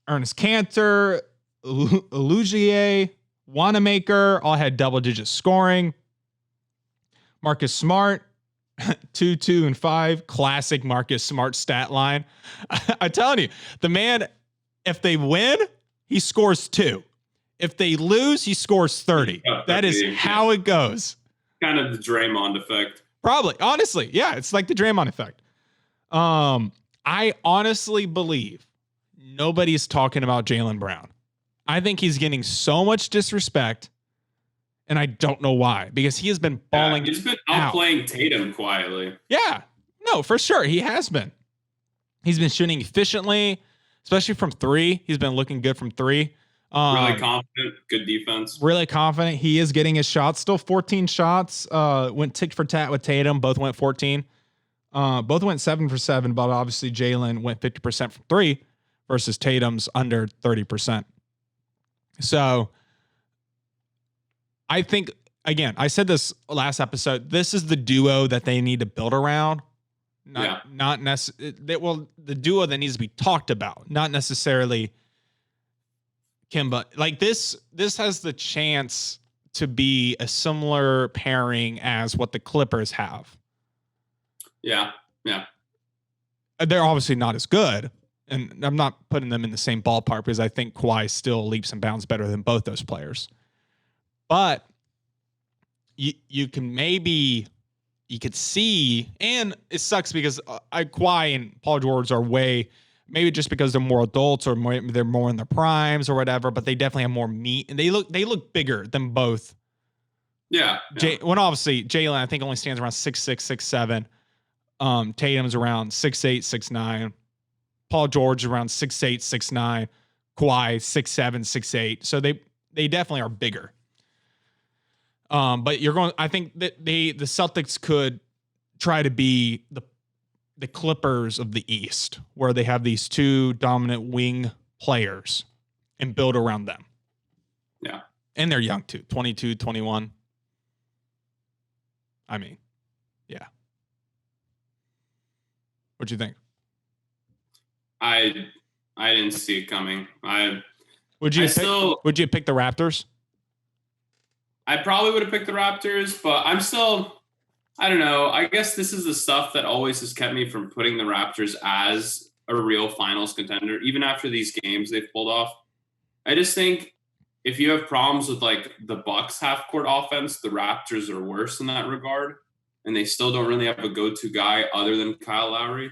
Ernest Cantor, Lugier, Wanamaker all had double-digit scoring. Marcus Smart, 2, 2, and 5. Classic Marcus Smart stat line. I'm telling you, the man, if they win, he scores 2. If they lose, he scores 30. That is how it goes. Kind of the Draymond effect. Probably. Honestly. Yeah, it's like the Draymond effect. I honestly believe nobody's talking about Jaylen Brown. I think he's getting so much disrespect, and I don't know why, because he has been balling. He's been outplaying Tatum quietly. Yeah. No, for sure. He has been. He's been shooting efficiently, especially from 3. He's been looking good from 3. Really confident, good defense. Really confident. He is getting his shots. Still 14 shots. Went tick for tat with Tatum. Both went 14. Both went 7 for 7, but obviously Jaylen went 50% from 3 versus Tatum's under 30%. So I think, again, I said this last episode, this is the duo that they need to build around. Not necessarily. Well, the duo that needs to be talked about, not necessarily Kemba. Like this has the chance to be a similar pairing as what the Clippers have. Yeah. They're obviously not as good, and I'm not putting them in the same ballpark because I think Kawhi still leaps and bounds better than both those players. But you could see, and it sucks because Kawhi and Paul George are way, maybe just because they're more adults or they're more in their primes or whatever, but they definitely have more meat, and they look bigger than both. Yeah. When obviously Jaylen, I think, only stands around 6'6", 6'7". Tatum's around 6'8", 6'9". Paul George around 6'8", 6'9". Kawhi 6'7", 6'8". So they definitely are bigger. But I think that the Celtics could try to be the Clippers of the East, where they have these 2 dominant wing players and build around them. Yeah. And they're young too, 22, 21. I mean, yeah. What'd you think? I didn't see it coming. Would you pick the Raptors? I probably would have picked the Raptors, but I don't know. I guess this is the stuff that always has kept me from putting the Raptors as a real finals contender, even after these games they've pulled off. I just think if you have problems with like the Bucks half court offense, the Raptors are worse in that regard. And they still don't really have a go-to guy other than Kyle Lowry.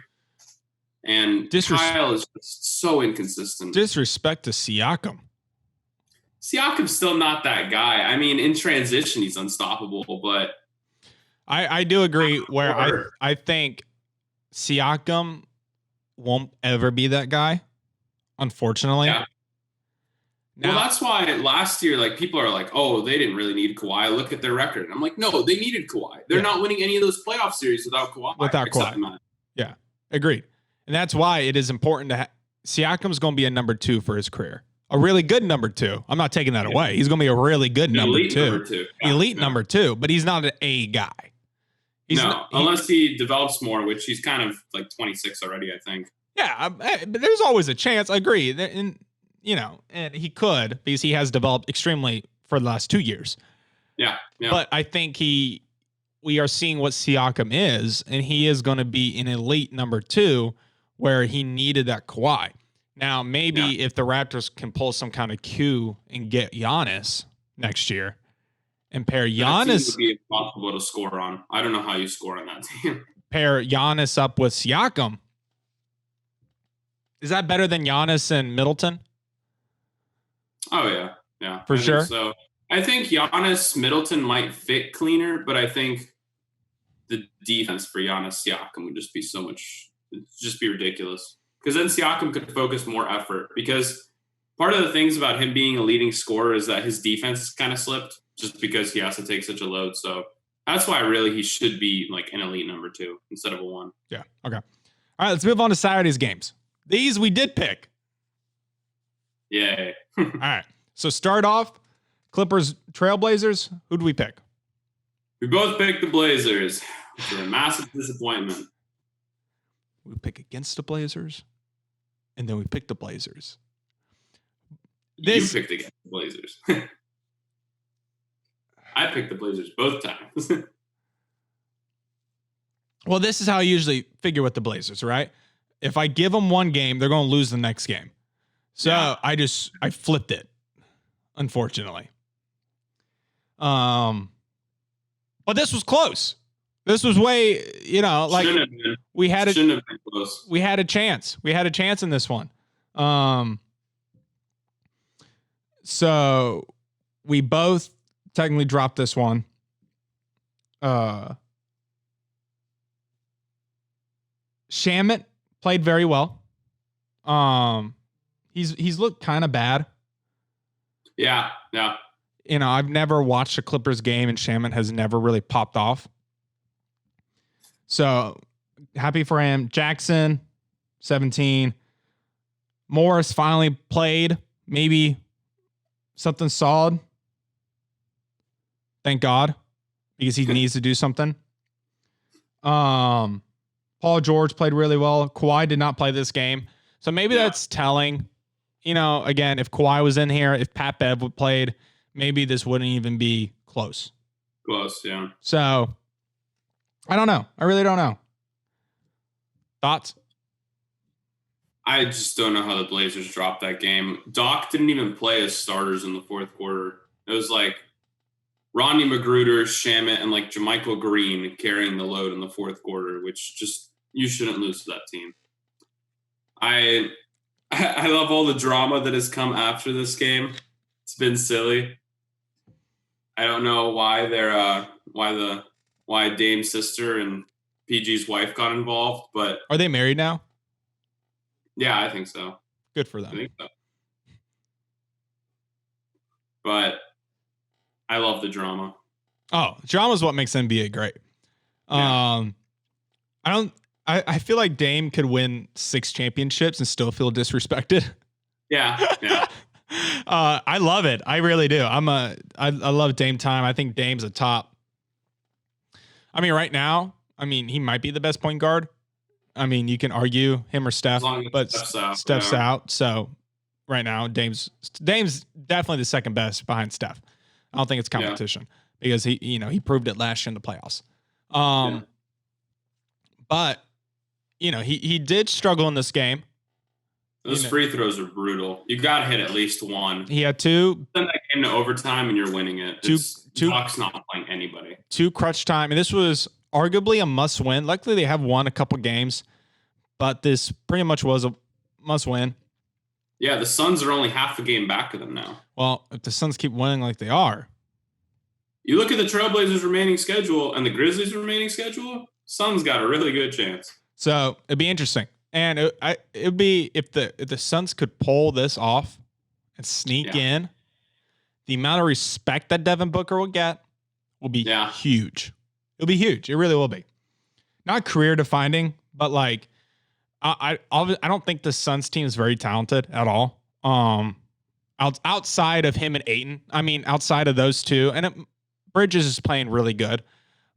And Kyle is just so inconsistent. Disrespect to Siakam. Siakam's still not that guy. I mean, in transition, he's unstoppable, but I do agree where I think Siakam won't ever be that guy, unfortunately. Yeah. Well, that's why last year, like, people are like, oh, they didn't really need Kawhi. Look at their record. And I'm like, no, they needed Kawhi. They're not winning any of those playoff series without Kawhi. Yeah, agreed. And that's why it is important to Siakam's going to be a number 2 for his career. A really good number 2. I'm not taking that away. He's going to be a really good number 2. Elite number 2, but he's not an A guy. Unless he develops more, which he's kind of like 26 already, I think. Yeah, but there's always a chance. I agree. And he could, because he has developed extremely for the last 2 years. Yeah. But I think we are seeing what Siakam is, and he is going to be an elite number 2 where he needed that Kawhi. Now, maybe if the Raptors can pull some kind of coup and get Giannis next year and pair Giannis. That would be impossible to score on. I don't know how you score on that team. Pair Giannis up with Siakam. Is that better than Giannis and Middleton? Oh, yeah. For sure. So I think Giannis Middleton might fit cleaner, but I think the defense for Giannis Siakam would just be just be ridiculous. Because then Siakam could focus more effort. Because part of the things about him being a leading scorer is that his defense has kind of slipped just because he has to take such a load. So that's why really he should be like an elite number 2 instead of a 1. Yeah. Okay. All right. Let's move on to Saturday's games. These we did pick. Yay. All right. So start off, Clippers, Trailblazers. Who do we pick? We both picked the Blazers, which is a massive disappointment. We pick against the Blazers, and then we pick the Blazers. You picked against the Blazers. I picked the Blazers both times. Well, this is how I usually figure with the Blazers, right? If I give them one game, they're going to lose the next game. So Yeah. I flipped it, unfortunately. But this was close. This was way, like Shouldn't have been. we had Shouldn't have been close. we had a chance. We had a chance in this one. So we both technically dropped this one. Shamit played very well. He's looked kind of bad. Yeah. I've never watched a Clippers game, and Shamit has never really popped off. So happy for him. Jackson, 17. Morris finally played. Maybe something solid. Thank God, because he needs to do something. Paul George played really well. Kawhi did not play this game. So maybe that's telling. Again, if Kawhi was in here, if Pat Bev would played, maybe this wouldn't even be close. Close, yeah. So I don't know. I really don't know. Thoughts? I just don't know how the Blazers dropped that game. Doc didn't even play as starters in the fourth quarter. It was like Rodney Magruder, Shamit, and like Jermichael Green carrying the load in the fourth quarter, which just you shouldn't lose to that team. I love all the drama that has come after this game. It's been silly. I don't know why why Dame's sister and PG's wife got involved, but Are they married now? yeah, I think so. Good for I them. think so. But I love the drama. Oh, drama is what makes NBA great. Yeah. I feel like Dame could win 6 championships and still feel disrespected. Yeah. I love it. I really do. I love Dame time. I think Dame's a top. I mean, right now, he might be the best point guard. You can argue him or Steph, As long as but Steph's out. So right now, Dame's definitely the second best behind Steph. I don't think it's competition because he proved it last year in the playoffs. But he did struggle in this game. Those free throws are brutal. You got to hit at least one. He had 2. Send that game to overtime and you're winning it. Doc's not playing anybody. 2 crutch time, and this was arguably a must win. Luckily, they have won a couple games, but this pretty much was a must win. Yeah, the Suns are only half a game back of them now. Well, if the Suns keep winning like they are, you look at the Trailblazers' remaining schedule and the Grizzlies' remaining schedule. Suns got a really good chance. So it'd be interesting, and it'd be if the Suns could pull this off and sneak in, the amount of respect that Devin Booker will get will be huge. It'll be huge. It really will be. Not career defining, but like I don't think the Suns team is very talented at all. Outside of him and Ayton, outside of those two, and Bridges is playing really good.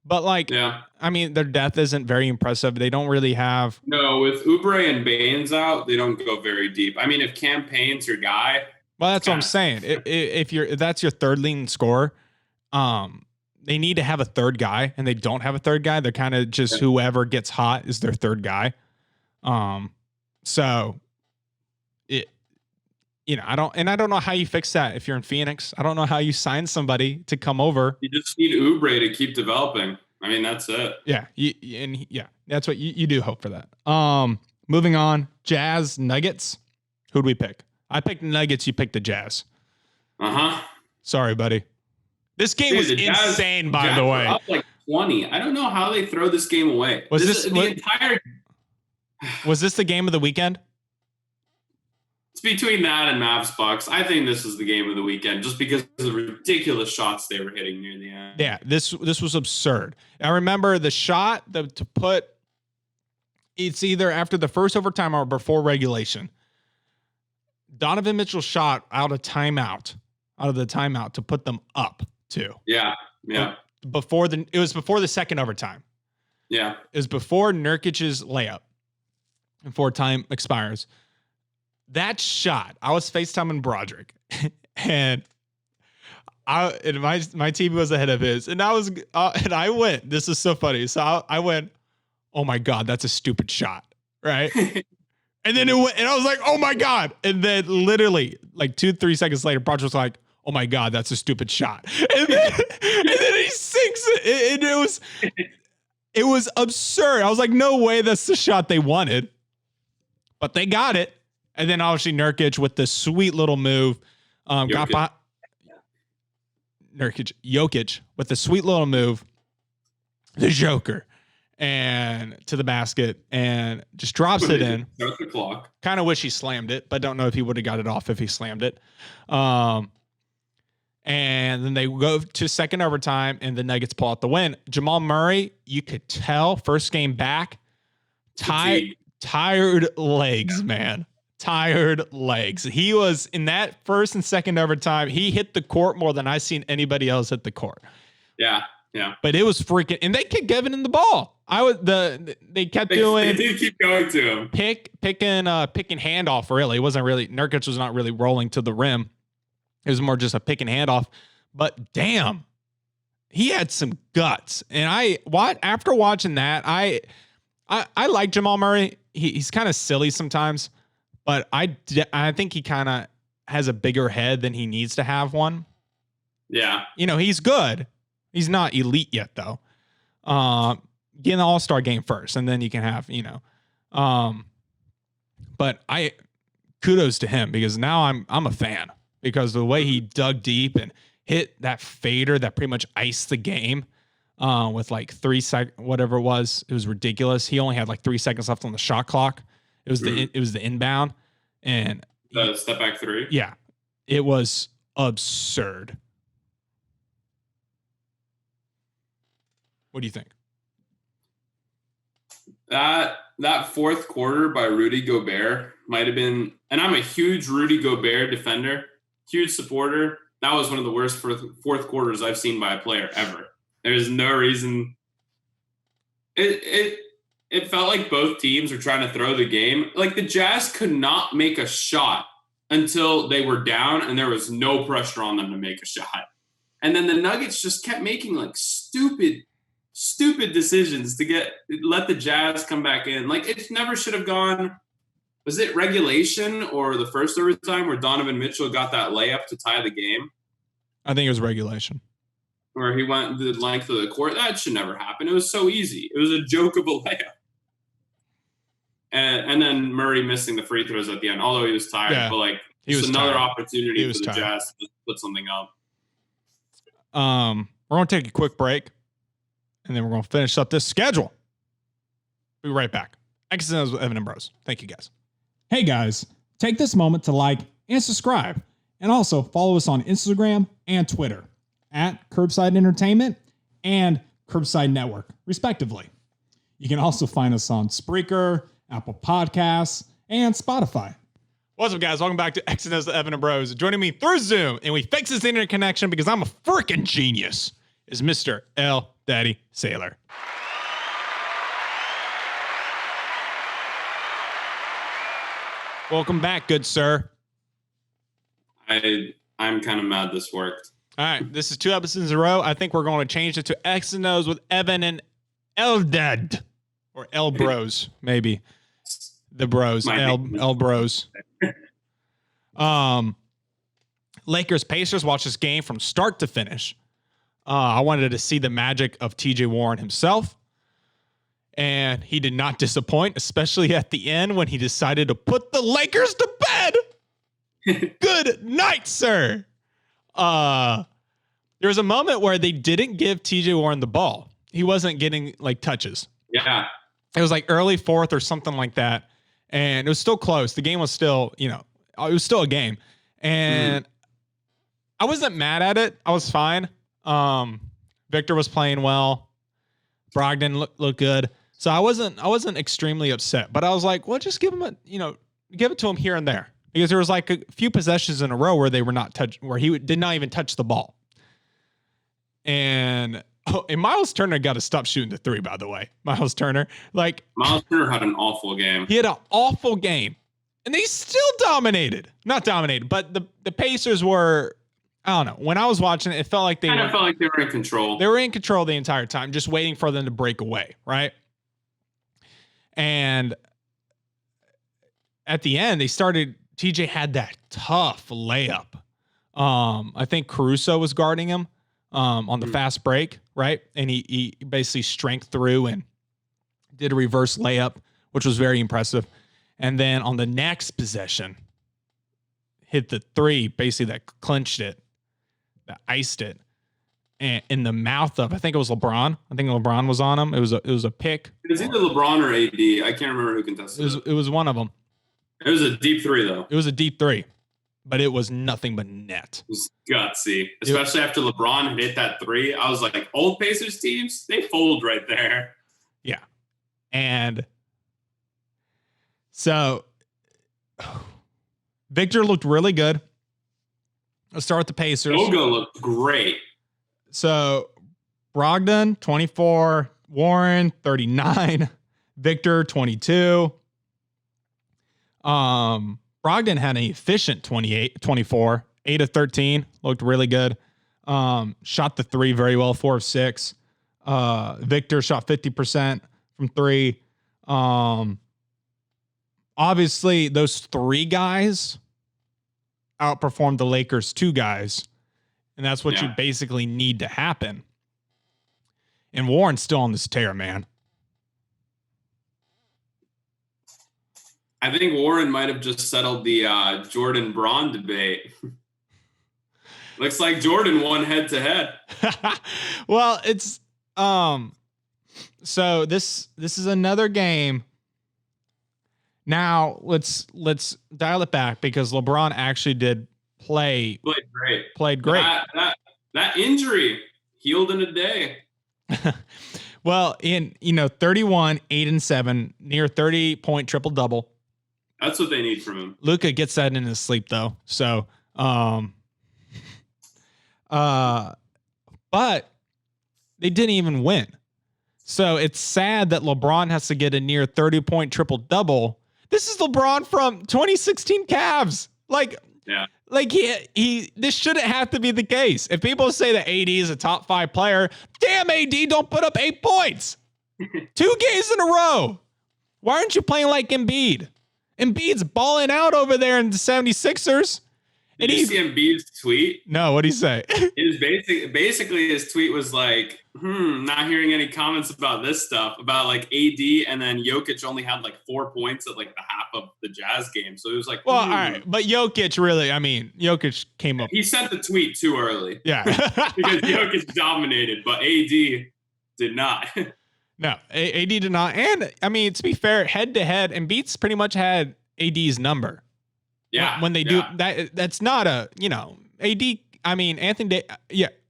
But their depth isn't very impressive. They don't really have. No, with Oubre and Baines out, they don't go very deep. If Campaign's your guy. Well, that's what I'm saying. If that's your third leading scorer, they need to have a third guy, and they don't have a third guy. They're kind of just whoever gets hot is their third guy. So I don't know how you fix that if you're in Phoenix. I don't know how you sign somebody to come over. You just need Oubre to keep developing. That's it. Yeah. That's what you do hope for that. Moving on, Jazz Nuggets. Who'd we pick? I picked Nuggets. You picked the Jazz. Sorry, buddy. This game was insane, by the way. Up like 20. I don't know how they throw this game away. Was this the game of the weekend? It's between that and Mavs Bucks. I think this is the game of the weekend just because of the ridiculous shots they were hitting near the end. Yeah, this was absurd. I remember the shot to put it's either after the first overtime or before regulation. Donovan Mitchell shot out of timeout out of the timeout to put them up too. Yeah. It was before the second overtime. Yeah. It was before Nurkic's layup before time expires. That shot, I was FaceTiming Broderick and my TV was ahead of his, and I went, this is so funny. So I went, oh my God, that's a stupid shot. Right. And then it went, and I was like, oh my God. And then literally like 2-3 seconds later, Broderick was like, oh my God, that's a stupid shot. And then he sinks it. And it was absurd. I was like, no way that's the shot they wanted. But they got it. And then obviously Nurkic with the sweet little move. Jokic with the sweet little move. The Joker. And to the basket and just drops it in. Start the clock. Kind of wish he slammed it, but don't know if he would have got it off if he slammed it. And then they go to second overtime, and the Nuggets pull out the win. Jamal Murray, you could tell first game back, tired legs, man. Tired legs. He was in that first and second overtime. He hit the court more than I've seen anybody else hit the court. Yeah. But it was freaking, and they kept giving him the ball. They kept doing. They did keep going to him. Picking handoff. Really, it wasn't really. Nurkic was not really rolling to the rim. It was more just a pick and handoff. But damn, he had some guts. And after watching that, I like Jamal Murray. He's kind of silly sometimes, but I think he kind of has a bigger head than he needs to have one. Yeah. He's good. He's not elite yet though. Get in the All-Star game first, and then you can have, but kudos to him because now I'm a fan because the way he dug deep and hit that fader that pretty much iced the game with like 3 seconds, whatever it was ridiculous. He only had like 3 seconds left on the shot clock. It was the inbound and the step back three. Yeah, it was absurd. What do you think? That fourth quarter by Rudy Gobert might have been, and I'm a huge Rudy Gobert defender, huge supporter. That was one of the worst fourth quarters I've seen by a player ever. There's no reason. It felt like both teams were trying to throw the game. Like the Jazz could not make a shot until they were down and there was no pressure on them to make a shot. And then the Nuggets just kept making like stupid decisions to let the Jazz come back in. Like it never should have gone. Was it regulation or the first overtime where Donovan Mitchell got that layup to tie the game? I think it was regulation. Where he went the length of the court. That should never happen. It was so easy. It was a joke of a layup. And then Murray missing the free throws at the end, although he was tired. But like it's another opportunity for the Jazz to put something up. We're going to take a quick break. And then we're going to finish up this schedule. We'll be right back. X's with Evan and Bros. Thank you, guys. Hey, guys. Take this moment to like and subscribe. And also follow us on Instagram and Twitter at Curbside Entertainment and Curbside Network, respectively. You can also find us on Spreaker, Apple Podcasts, and Spotify. What's up, guys? Welcome back to X's with Evan and Bros. Joining me through Zoom, and we fix this internet connection because I'm a freaking genius, is Mr. Daddy Sailor. Welcome back, good sir. I'm kind of mad this worked. All right, this is 2 episodes in a row. I think we're going to change it to X and O's with Evan and Eldad. Or El Bros, maybe. The Bros. El Bros. Lakers Pacers, watch this game from start to finish. I wanted to see the magic of TJ Warren himself. And he did not disappoint, especially at the end when he decided to put the Lakers to bed. Good night, sir. There was a moment where they didn't give TJ Warren the ball. He wasn't getting like touches. Yeah. It was like early fourth or something like that. And it was still close. The game was still, it was still a game. And I wasn't mad at it. I was fine. Victor was playing well. Brogdon looked good. So I wasn't extremely upset, but I was like, well, just give him give it to him here and there because there was like a few possessions in a row where they were not touched, where he did not even touch the ball. And Miles Turner got to stop shooting the three, by the way. Miles Turner had an awful game. He had an awful game, and they still dominated. Not dominated, but the Pacers were, I don't know. When I was watching it, it felt like they were in control. They were in control the entire time, just waiting for them to break away, right? And at the end, TJ had that tough layup. I think Caruso was guarding him on the fast break, right? And he basically strength through and did a reverse layup, which was very impressive. And then on the next possession, hit the three, basically that clinched it, that iced it, and in the mouth of, I think it was LeBron. I think LeBron was on him. It was a pick. It was either LeBron or AD. I can't remember who contested it. It was one of them. It was a deep three, though. It was a deep three, but it was nothing but net. It was gutsy, especially after LeBron had hit that three. I was like, old Pacers teams, they fold right there. Yeah. And so Victor looked really good. Let's start with the Pacers. Ogo looked great. So Brogdon, 24, Warren, 39, Victor, 22. Brogdon had an efficient 24, 8 of 13, looked really good. Shot the three very well, 4 of 6. Victor shot 50% from three. Obviously, those three guys outperformed the Lakers' two guys, and that's what you basically need to happen. And Warren's still on this tear, man. I think Warren might have just settled the Jordan Braun debate. Looks like Jordan won head to head. Well, it's so this is another game. Now let's dial it back, because LeBron actually did played great. That injury healed in a day. Well, in 31, 8 and 7, near 30-point triple double. That's what they need from him. Luka gets that in his sleep, though. So, but they didn't even win. So it's sad that LeBron has to get a near 30-point triple double. This is LeBron from 2016 Cavs. Like this shouldn't have to be the case. If people say that AD is a top 5 player, damn, AD, don't put up 8 points. 2 games in a row. Why aren't you playing like Embiid? Embiid's balling out over there in the 76ers. Did you see Embiid's tweet? No, what'd he say? It was basically his tweet was like, not hearing any comments about this stuff, about like AD, and then Jokic only had like 4 points at like the half of the Jazz game. So it was like, well, all right. But Jokic Jokic came up. He sent the tweet too early. Yeah. Because Jokic dominated, but AD did not. No, AD did not. And I mean, to be fair, head to head, Embiid's pretty much had AD's number. Yeah. When they do that, that's not AD. I mean, Anthony.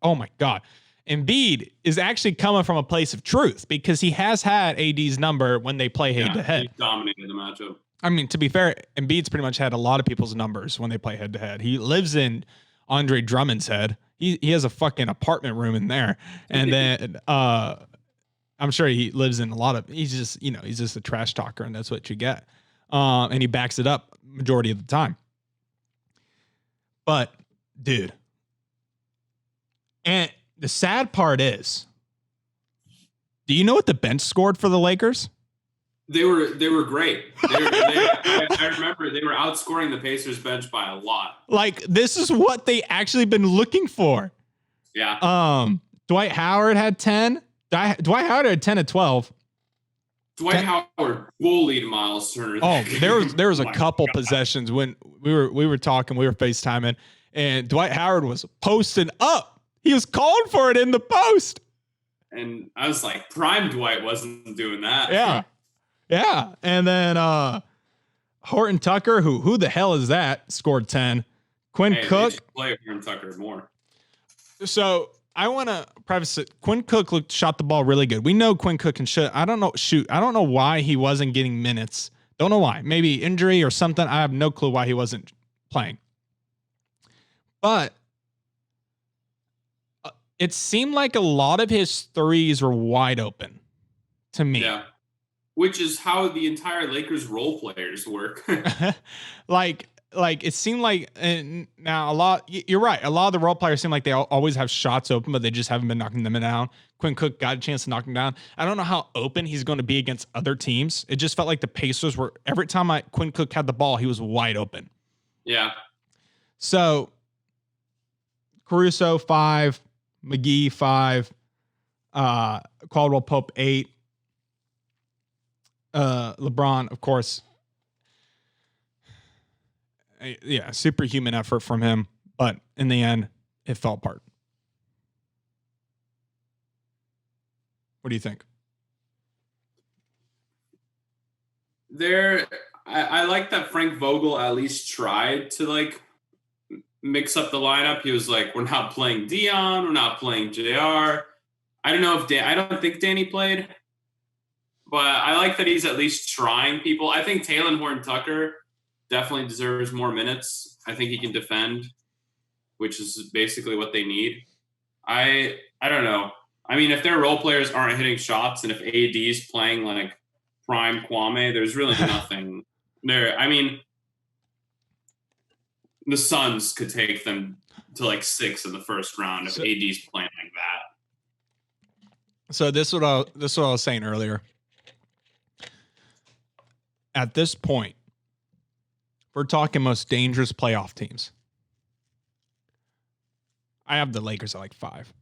Oh my God. Embiid is actually coming from a place of truth, because he has had AD's number when they play head to head. He dominated the matchup. I mean, to be fair, Embiid's pretty much had a lot of people's numbers when they play head to head. He lives in Andre Drummond's head. He has a fucking apartment room in there. And then, I'm sure he lives in a lot of, he's just a trash talker, and that's what you get. And he backs it up majority of the time. But dude, and the sad part is, do you know what the bench scored for the Lakers? They were great. I remember they were outscoring the Pacers bench by a lot. Like, this is what they actually been looking for. Yeah. Dwight Howard had 10. Dwight Howard had 10 of 12. Dwight Howard bullied Miles Turner. Oh, there was a couple possessions when we were talking, we were FaceTiming, and Dwight Howard was posting up. He was calling for it in the post. And I was like, prime Dwight wasn't doing that. Yeah. Yeah. And then Horton Tucker, who the hell is that, scored 10. Quinn Cook. Play Horton Tucker more. So I want to preface it. Quinn Cook shot the ball really good. We know Quinn Cook can shoot. I don't know why he wasn't getting minutes. Don't know why. Maybe injury or something. I have no clue why he wasn't playing. But it seemed like a lot of his threes were wide open to me. Yeah. Which is how the entire Lakers role players work. like it seemed like, and now you're right. A lot of the role players seem like they always have shots open, but they just haven't been knocking them down. Quinn Cook got a chance to knock him down. I don't know how open he's going to be against other teams. It just felt like the Pacers were, every time Quinn Cook had the ball, he was wide open. Yeah. So Caruso 5, McGee 5, Caldwell Pope 8, LeBron, of course. Yeah, superhuman effort from him, but in the end, it fell apart. What do you think? I like that Frank Vogel at least tried to like mix up the lineup. He was like, we're not playing Dion, we're not playing JR. I don't know if I don't think Danny played, but I like that he's at least trying people. I think Talen Horton-Tucker definitely deserves more minutes. I think he can defend, which is basically what they need. I don't know. I mean, if their role players aren't hitting shots and if AD is playing like prime Kwame, there's really nothing there. I mean, the Suns could take them to like 6 in the first round if AD's playing like that. So this is what I was saying earlier. At this point, we're talking most dangerous playoff teams. I have the Lakers at like 5.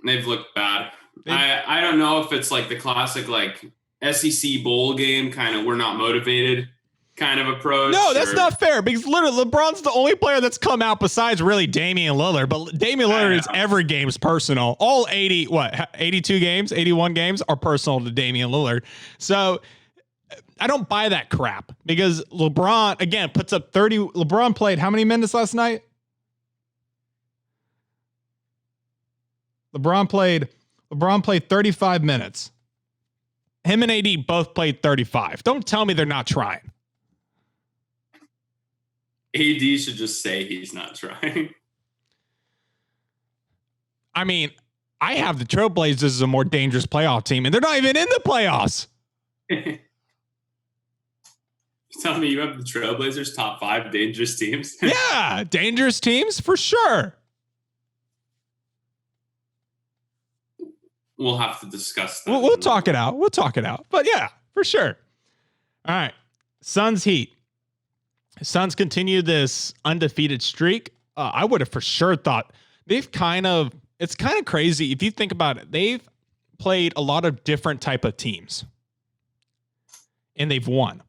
They've looked bad. I don't know if it's like the classic like SEC bowl game kind of we're not motivated kind of approach. No, that's not fair because literally LeBron's the only player that's come out besides really Damian Lillard. But Damian Lillard is every game's personal. All 82 games, 81 games are personal to Damian Lillard. So I don't buy that crap because LeBron, again, puts up 30. LeBron played how many minutes last night? LeBron played 35 minutes. Him and AD both played 35. Don't tell me they're not trying. AD should just say he's not trying. I mean, I have the Trailblazers as a more dangerous playoff team, and they're not even in the playoffs. You tell me you have the Trailblazers top 5 dangerous teams? Yeah, dangerous teams for sure. We'll have to discuss that. We'll talk it out. But yeah, for sure. All right. Suns Heat. Suns continue this undefeated streak. I would have for sure thought it's kind of crazy. If you think about it, they've played a lot of different type of teams and they've won.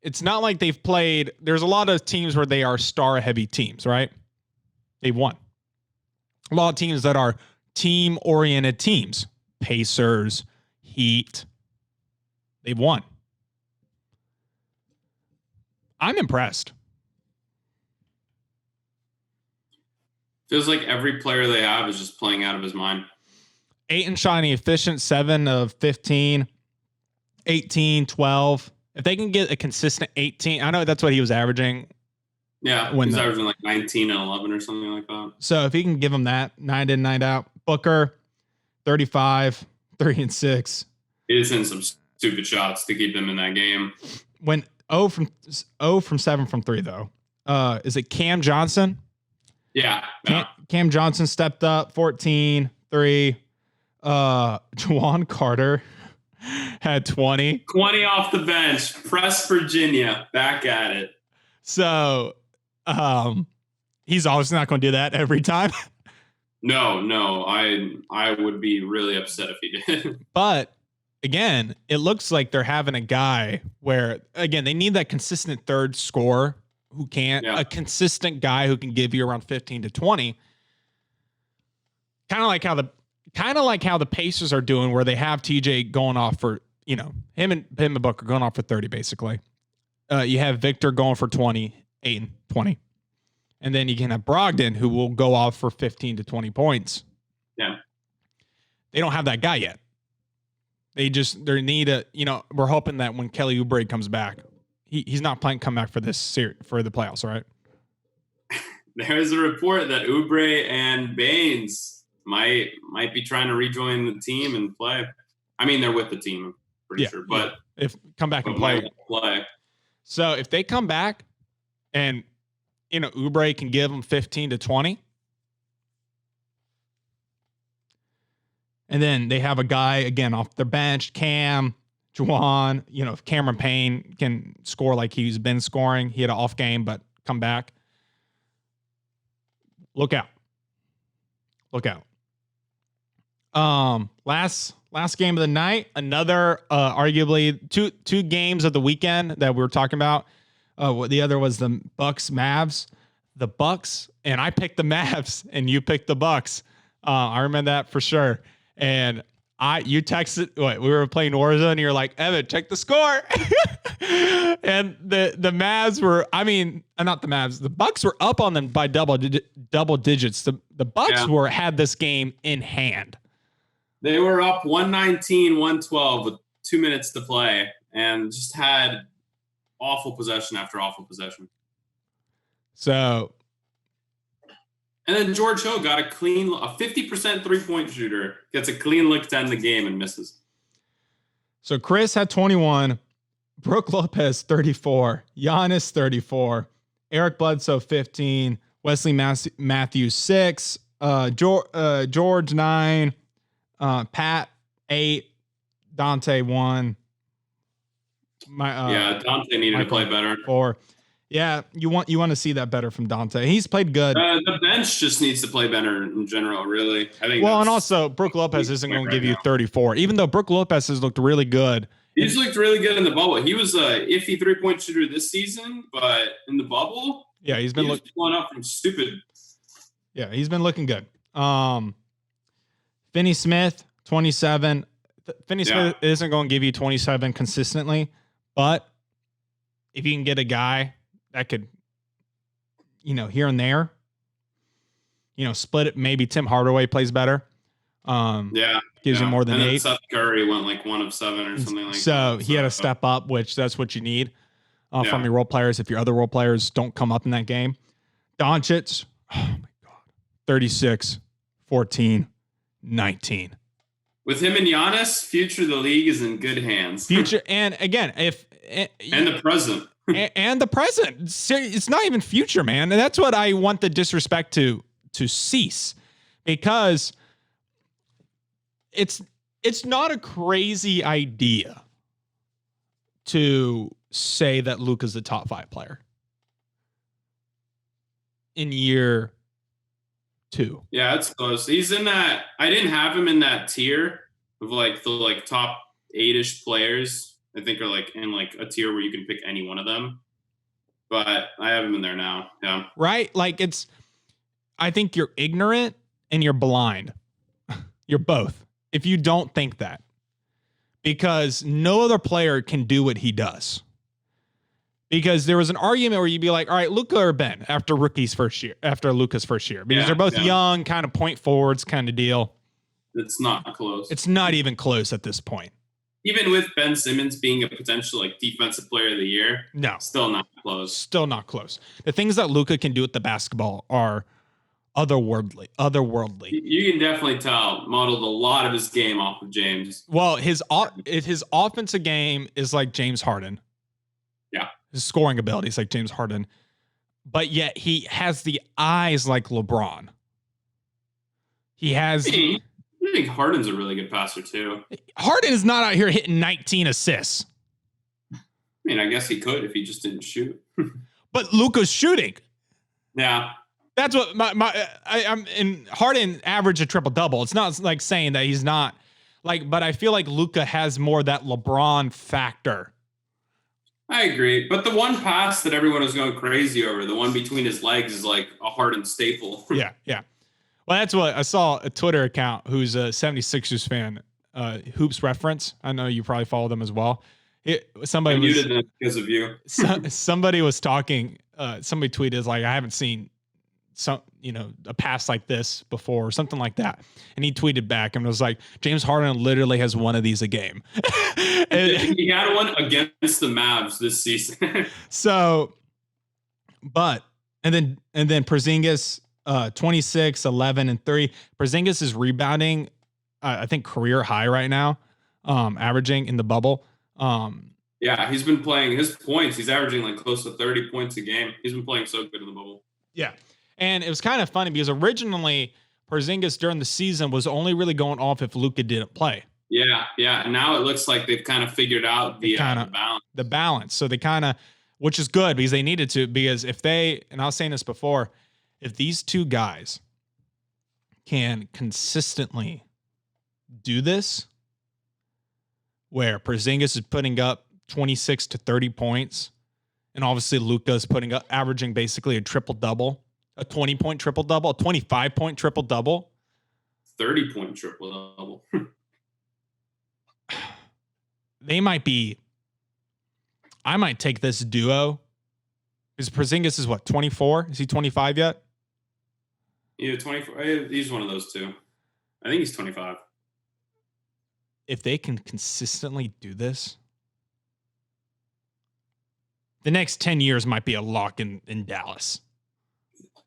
It's not like there's a lot of teams where they are star heavy teams, right? They've won. A lot of teams that are team-oriented teams. Pacers, Heat. They've won. I'm impressed. Feels like every player they have is just playing out of his mind. 8 and shiny efficient, 7 of 15, 18, 12. If they can get a consistent 18, I know that's what he was averaging. Yeah, he's averaging like 19 and 11 or something like that. So if he can give them that, 9 in, 9 out. Booker, 35, 3 and 6. He is in some stupid shots to keep them in that game. When 0 from 7 from 3 though. Is it Cam Johnson? Yeah. Cam Johnson stepped up, 14, 3. Juwan Carter had 20. 20 off the bench. Press Virginia. Back at it. So he's obviously not going to do that every time. No. I would be really upset if he did. But again, it looks like they're having a guy where, again, they need that consistent third scorer who can't, a consistent guy who can give you around 15 to 20. Kind of like how the Pacers are doing, where they have TJ going off for, him and Booker going off for 30, basically. You have Victor going for 20, 8 and 20. And then you can have Brogdon, who will go off for 15 to 20 points. Yeah. They don't have that guy yet. They need a, we're hoping that when Kelly Oubre comes back, he's not planning to come back for this series, for the playoffs, right? There's a report that Oubre and Baines might be trying to rejoin the team and play. I mean, they're with the team, I'm pretty sure, but if come back and play. So if they come back and Oubre can give them 15 to 20, and then they have a guy again off their bench, Cam, Juwan, if Cameron Payne can score like he's been scoring. He had an off game, but come back. Look out. Last game of the night, another arguably two games of the weekend that we were talking about. The other was the Bucks Mavs. The Bucks, and I picked the Mavs and you picked the Bucks. I remember that for sure. And you texted, we were playing Warzone and you're like, Evan, check the score. And the Mavs were, not the Mavs, the Bucks were up on them by double digits. The Bucks had this game in hand. They were up 119-112 with 2 minutes to play and just had awful possession after awful possession. So, and then George Hill got a 50% 3-point shooter, gets a clean look to end the game and misses. So Chris had 21, Brook Lopez 34, Giannis 34, Eric Bledsoe 15, Wesley Matthews 6, George 9, Pat 8, Dante 1. Dante needed to play better. 4. Yeah, you want to see that better from Dante. He's played good. The bench just needs to play better in general, really. I think. Well, and also Brook Lopez isn't going to give you 34, even though Brook Lopez has looked really good. He's looked really good in the bubble. He was a iffy 3-point shooter this season, but in the bubble, he's been blowing up from stupid. Yeah, he's been looking good. Finney Smith 27. Finney Smith isn't going to give you 27 consistently, but if you can get a guy that could, here and there, split it. Maybe Tim Hardaway plays better. Gives you more than 8. Seth Curry went like 1 of 7 or something like that. So he had to step up, which that's what you need from your role players. If your other role players don't come up in that game, Doncic, oh my God, 36, 14, 19. With him and Giannis, future of the league is in good hands. Future, and again, and the present. and the present. It's not even future, man. And that's what I want the disrespect to cease, because it's not a crazy idea to say that Luka's the top 5 player in year 2. Yeah, it's close. He's in that. I didn't have him in that tier of the top 8-ish players. I think are in a tier where you can pick any one of them. But I have him in there now. Yeah. Right? I think you're ignorant and you're blind. You're both. If you don't think that. Because no other player can do what he does. Because there was an argument where you'd be like, all right, Luka or Ben after Luka's first year. Because they're both young, kind of point forwards kind of deal. It's not close. It's not even close at this point. Even with Ben Simmons being a potential defensive player of the year, no, still not close. Still not close. The things that Luka can do with the basketball are otherworldly. You can definitely tell modeled a lot of his game off of James. Well, his offensive game is like James Harden. Yeah. His scoring ability is like James Harden. But yet he has the eyes like LeBron. He has... I think Harden's a really good passer too. Harden is not out here hitting 19 assists. I mean, I guess he could if he just didn't shoot. But Luka's shooting. Yeah. That's what I'm in. Harden averaged a triple-double. It's not like saying that he's not but I feel like Luka has more that LeBron factor. I agree. But the one pass that everyone was going crazy over, the one between his legs, is like a Harden staple. Yeah. Well, that's what I saw. A Twitter account who's a 76ers fan, Hoops Reference. I know you probably follow them as well. Somebody muted them because of you. Somebody was talking. Somebody tweeted I haven't seen some, a pass like this before or something like that. And he tweeted back and was like, James Harden literally has one of these a game. He had one against the Mavs this season. So, and then Porzingis, 26, 11, and 3. Porzingis is rebounding, I think career high right now, averaging in the bubble. Yeah, he's been playing his points. He's averaging like close to 30 points a game. He's been playing so good in the bubble. Yeah. And it was kind of funny because originally Porzingis during the season was only really going off if Luka didn't play. Yeah. And now it looks like they've kind of figured out the balance. The balance. So they kind of, which is good because they needed to, because if they, and I was saying this before, if these two guys can consistently do this, where Porzingis is putting up 26 to 30 points, and obviously Luka is putting up, averaging basically a triple-double, a 20-point triple-double, a 25-point triple-double. 30-point triple-double. They might be, I might take this duo, because Porzingis is what, 24? Is he 25 yet? Yeah, 24. He's one of those two. I think he's 25. If they can consistently do this, the next 10 years might be a lock in Dallas.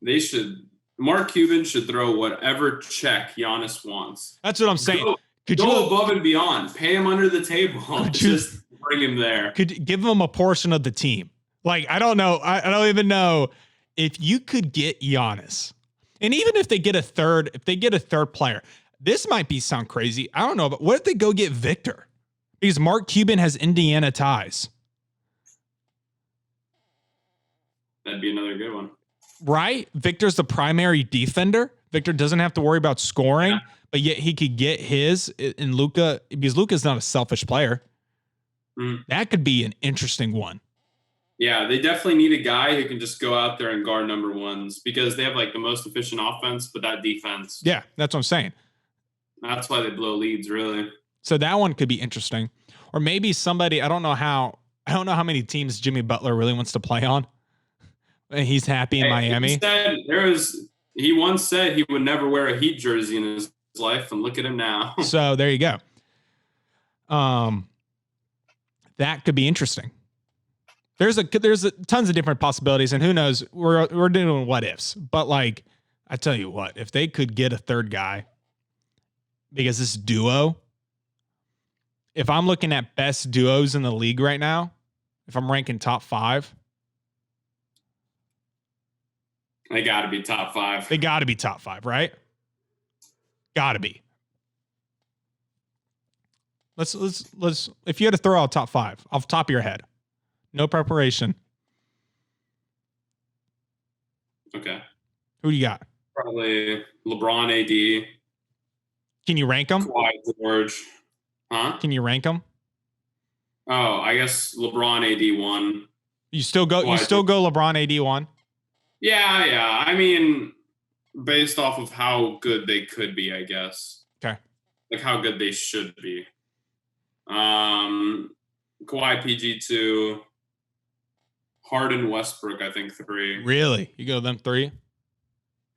They should. Mark Cuban should throw whatever check Giannis wants. That's what I'm saying. Go above and beyond. Pay him under the table. Just bring him there. Could give him a portion of the team. Like, I don't know. I don't even know if you could get Giannis. And even if they get a third player, this might sound crazy. I don't know, but what if they go get Victor? Because Mark Cuban has Indiana ties. That'd be another good one. Right? Victor's the primary defender. Victor doesn't have to worry about scoring, but yet he could get his in Luka, because Luka's not a selfish player. That could be an interesting one. Yeah, they definitely need a guy who can just go out there and guard number ones, because they have like the most efficient offense, but that defense. Yeah, that's what I'm saying. That's why they blow leads, really. So that one could be interesting. Or maybe somebody, I don't know how many teams Jimmy Butler really wants to play on. He's happy in Miami. He once said he would never wear a Heat jersey in his life, and look at him now. So there you go. That could be interesting. There's tons of different possibilities, and who knows? We're doing what ifs, but like, I tell you what, if they could get a third guy, because this duo, if I'm looking at best duos in the league right now, if I'm ranking top 5, they got to be top 5. They got to be top 5, right? Got to be. Let's. If you had to throw out top 5 off the top of your head, no preparation. Okay. Who do you got? Probably LeBron, AD. Can you rank them? Kawhi, George. Huh? Can you rank them? Oh, I guess LeBron, AD 1. You still go LeBron, AD 1? Yeah. I mean, based off of how good they could be, I guess. Okay. Like how good they should be. Kawhi, PG 2. Harden, Westbrook, I think 3. Really? You go them 3? I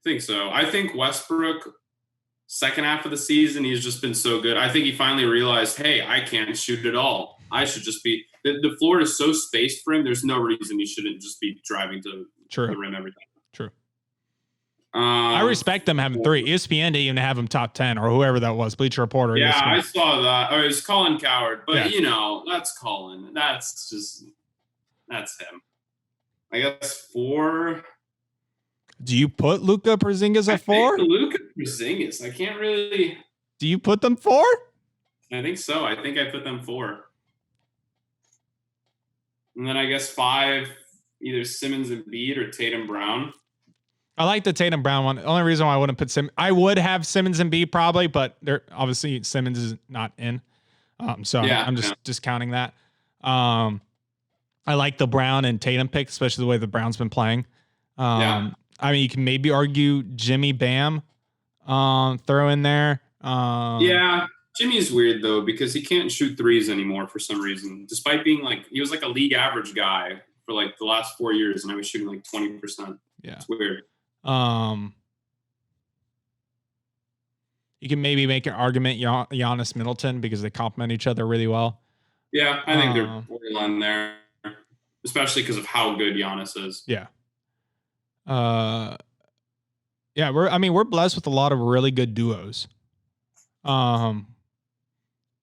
think so. I think Westbrook, second half of the season, he's just been so good. I think he finally realized, hey, I can't shoot at all. I should just be – the floor is so spaced for him, there's no reason he shouldn't just be driving to the rim every time. True. I respect them having 3. ESPN didn't even have him top 10, or whoever that was, Bleacher Reporter. Yeah, ESPN. I saw that. Oh, it was Colin Coward. But, that's Colin. That's him. I guess 4. Do you put Luka Porzingis at 4? Luka Porzingis. I can't really. Do you put them 4? I think so. I think I put them 4. And then I guess 5, either Simmons and Embiid or Tatum Brown. I like the Tatum Brown one. The only reason why I wouldn't put Simmons, I would have Simmons and Embiid probably, but they're obviously Simmons is not in. So I'm just discounting that. I like the Brown and Tatum pick, especially the way the Brown's been playing. I mean, you can maybe argue Jimmy Bam, throw in there. Jimmy's weird though, because he can't shoot threes anymore for some reason, despite being he was like a league average guy for like the last 4 years, and I was shooting like 20%. Yeah, it's weird. You can maybe make an argument Giannis Middleton because they complement each other really well. Yeah, I think they're borderline there, especially because of how good Giannis is. Yeah. Yeah, we're blessed with a lot of really good duos.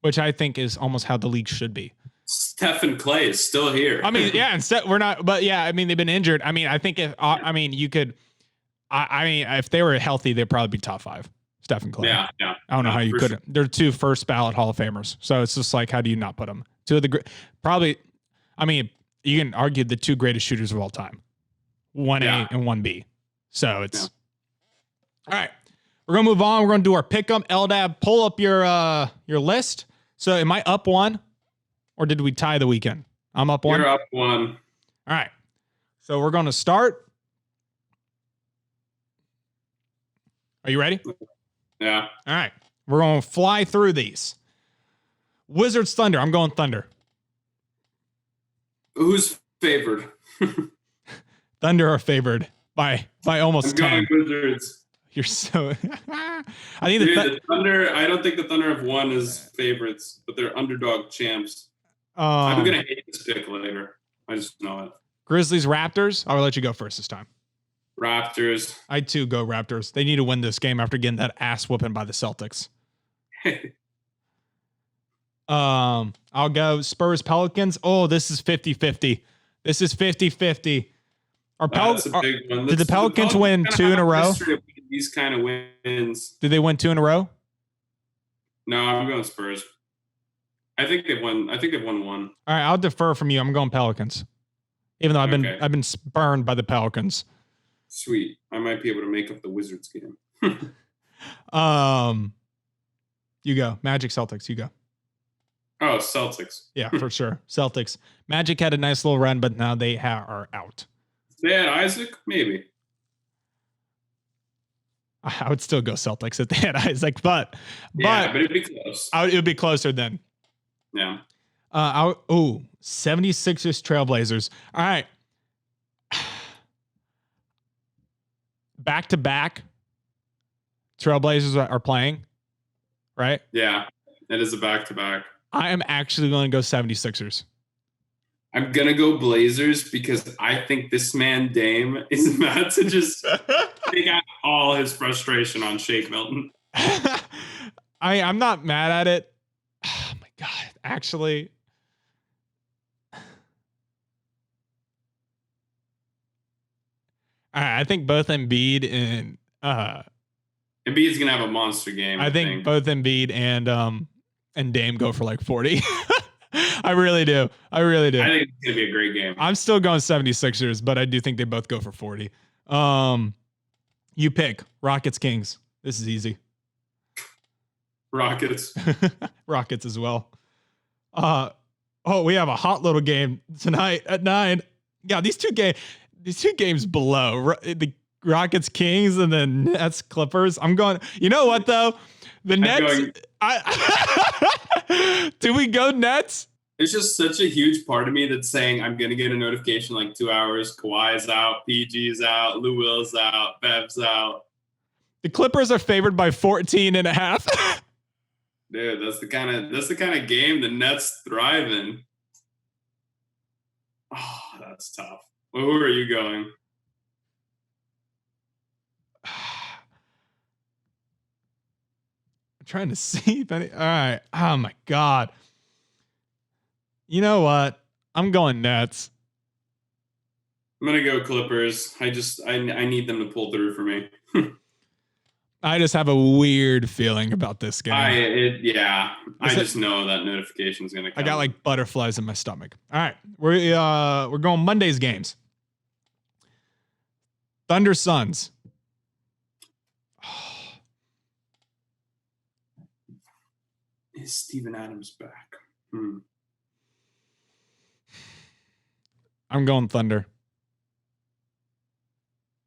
Which I think is almost how the league should be. Steph and Clay is still here. I mean, yeah, instead we're not, but yeah, I mean they've been injured. I mean, I think if you could, I mean, if they were healthy, they'd probably be top 5. Steph and Clay. Yeah. I don't know how you couldn't. Sure. They're 2 first ballot Hall of Famers, so it's just like, how do you not put them? 2 of the probably. I mean, you can argue the 2 greatest shooters of all time, 1A and 1B. So it's all right. We're gonna move on. We're gonna do our pick'em. Eldad, pull up your list. So am I up 1, or did we tie the weekend? I'm up 1. You're up 1. All right. So we're gonna start. Are you ready? Yeah. All right. We're gonna fly through these. Wizards Thunder. I'm going Thunder. Who's favored? Thunder are favored by almost 10. I'm going Wizards. You're so. I think the Thunder. I don't think the Thunder have won as favorites, but they're underdog champs. I'm gonna hate this pick later. I just know it. Grizzlies Raptors. I'll let you go first this time. Raptors. I too go Raptors. They need to win this game after getting that ass whooping by the Celtics. I'll go Spurs Pelicans. Oh, this is 50-50. This is 50-50. That's a big one. Did the Pelicans win 2 in a row? These kind of wins. Did they win 2 in a row? No, I'm going Spurs. I think they've won 1. All right, I'll defer from you. I'm going Pelicans. Even though I've been spurned by the Pelicans. Sweet. I might be able to make up the Wizards game. You go. Magic Celtics, you go. Oh, Celtics. Yeah, for sure. Celtics. Magic had a nice little run, but now they are out. They had Isaac? Maybe. I would still go Celtics if they had Isaac, but it'd be close. It would be closer then. Yeah. 76ers Trailblazers. All right. Back to back Trailblazers are playing, right? Yeah, it is a back to back. I am actually going to go 76ers. I'm going to go Blazers because I think this man Dame is about to just take out all his frustration on Shake Milton. I'm not mad at it. Oh my God. Actually. I think both Embiid and Embiid's going to have a monster game. I think both Embiid and Dame go for like 40. I really do. I think it's going to be a great game. I'm still going 76ers, but I do think they both go for 40. You pick Rockets Kings. This is easy. Rockets. Rockets as well. We have a hot little game tonight at 9. Yeah, these two games below the Rockets Kings and then Nets Clippers. I'm going. You know what though? The Nets. Do we go Nets? It's just such a huge part of me that's saying I'm gonna get a notification like 2 hours. Kawhi's out, PG's out, Lou Will's out, Bev's out. The Clippers are favored by 14.5. Dude, that's the kind of game the Nets thrive in. Oh, that's tough. Well, who are you going? I'm trying to see if any. All right. Oh my God. You know what? I'm going Nets. I'm gonna go Clippers. I need them to pull through for me. I just have a weird feeling about this game. I just know that notification is gonna come. I got like butterflies in my stomach. All right, we're going Monday's games. Thunder Suns. Is Steven Adams back? I'm going Thunder.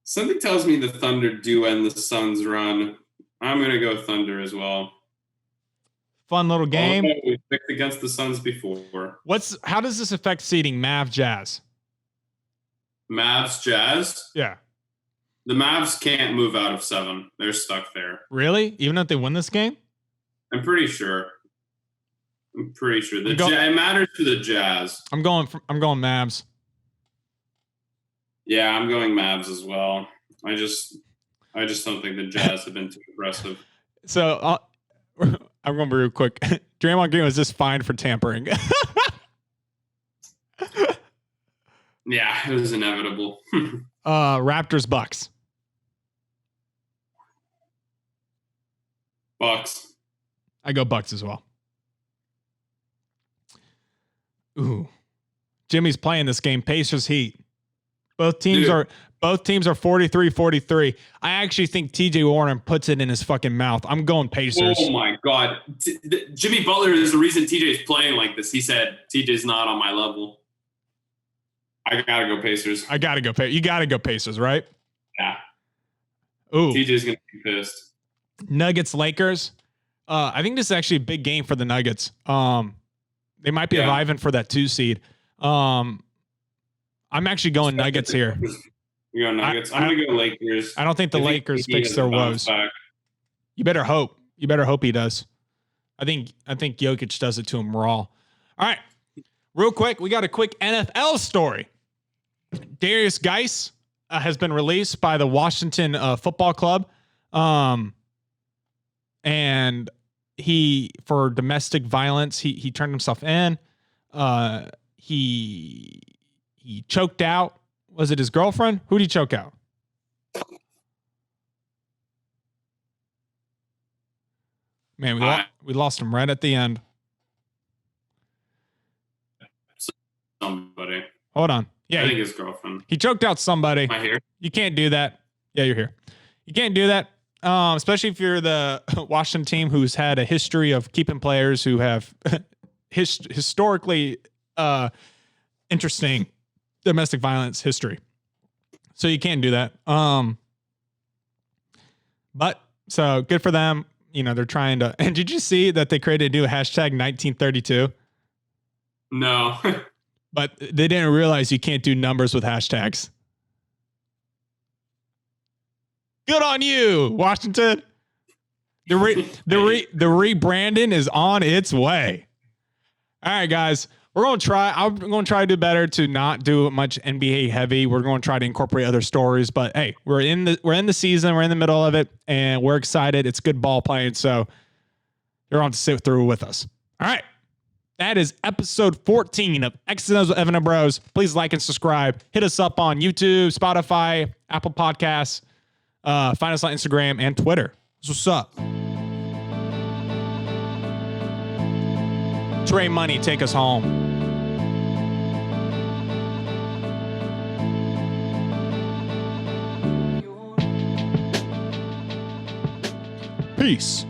Something tells me the Thunder do end the Suns run. I'm going to go Thunder as well. Fun little game. We picked against the Suns before. How does this affect seeding? Mavs Jazz. Mavs Jazz? Yeah. The Mavs can't move out of 7. They're stuck there. Really? Even if they win this game? I'm pretty sure. It matters to the Jazz. I'm going Mavs. Yeah, I'm going Mavs as well. I just don't think the Jazz have been too aggressive. So I'm going to be real quick. Draymond Green was just fined for tampering. Yeah, it was inevitable. Raptors Bucks. Bucks. I go Bucks as well. Ooh. Jimmy's playing this game. Pacers Heat. Both teams are 43-43. I actually think TJ Warren puts it in his fucking mouth. I'm going Pacers. Oh my God. Jimmy Butler is the reason TJ is playing like this. He said TJ's not on my level. I gotta go Pacers. You gotta go Pacers, right? Yeah. Ooh. TJ's gonna be pissed. Nuggets Lakers. I think this is actually a big game for the Nuggets. They might be arriving for that 2 seed. I'm actually going Nuggets here. You go Nuggets. I'm gonna go Lakers. I don't think the Lakers fix their woes. You better hope. You better hope he does. I think Jokic does it to him raw. All right. Real quick, we got a quick NFL story. Darius Geis has been released by the Washington Football Club. And he, for domestic violence, he turned himself in. He choked out. Was it his girlfriend? Who did he choke out? Man, we lost him right at the end. Somebody. Hold on. Yeah, I think his girlfriend. He choked out somebody. Am I here? You can't do that. Yeah, you're here. You can't do that. Especially if you're the Washington team who's had a history of keeping players who have historically interesting domestic violence history. So you can't do that. But so good for them. You know, they're trying to. And did you see that they created a new hashtag 1932? No. But they didn't realize you can't do numbers with hashtags. Good on you, Washington. The rebranding is on its way. All right, guys. We're going to try. I'm going to try to do better to not do much NBA heavy. We're going to try to incorporate other stories. But hey, we're in the season. We're in the middle of it, and we're excited. It's good ball playing. So you're on to sit through with us. All right. That is episode 14 of X's and O's with Evan and Bros. Please like and subscribe. Hit us up on YouTube, Spotify, Apple Podcasts. Find us on Instagram and Twitter. That's what's up. Trey Money, take us home. Peace.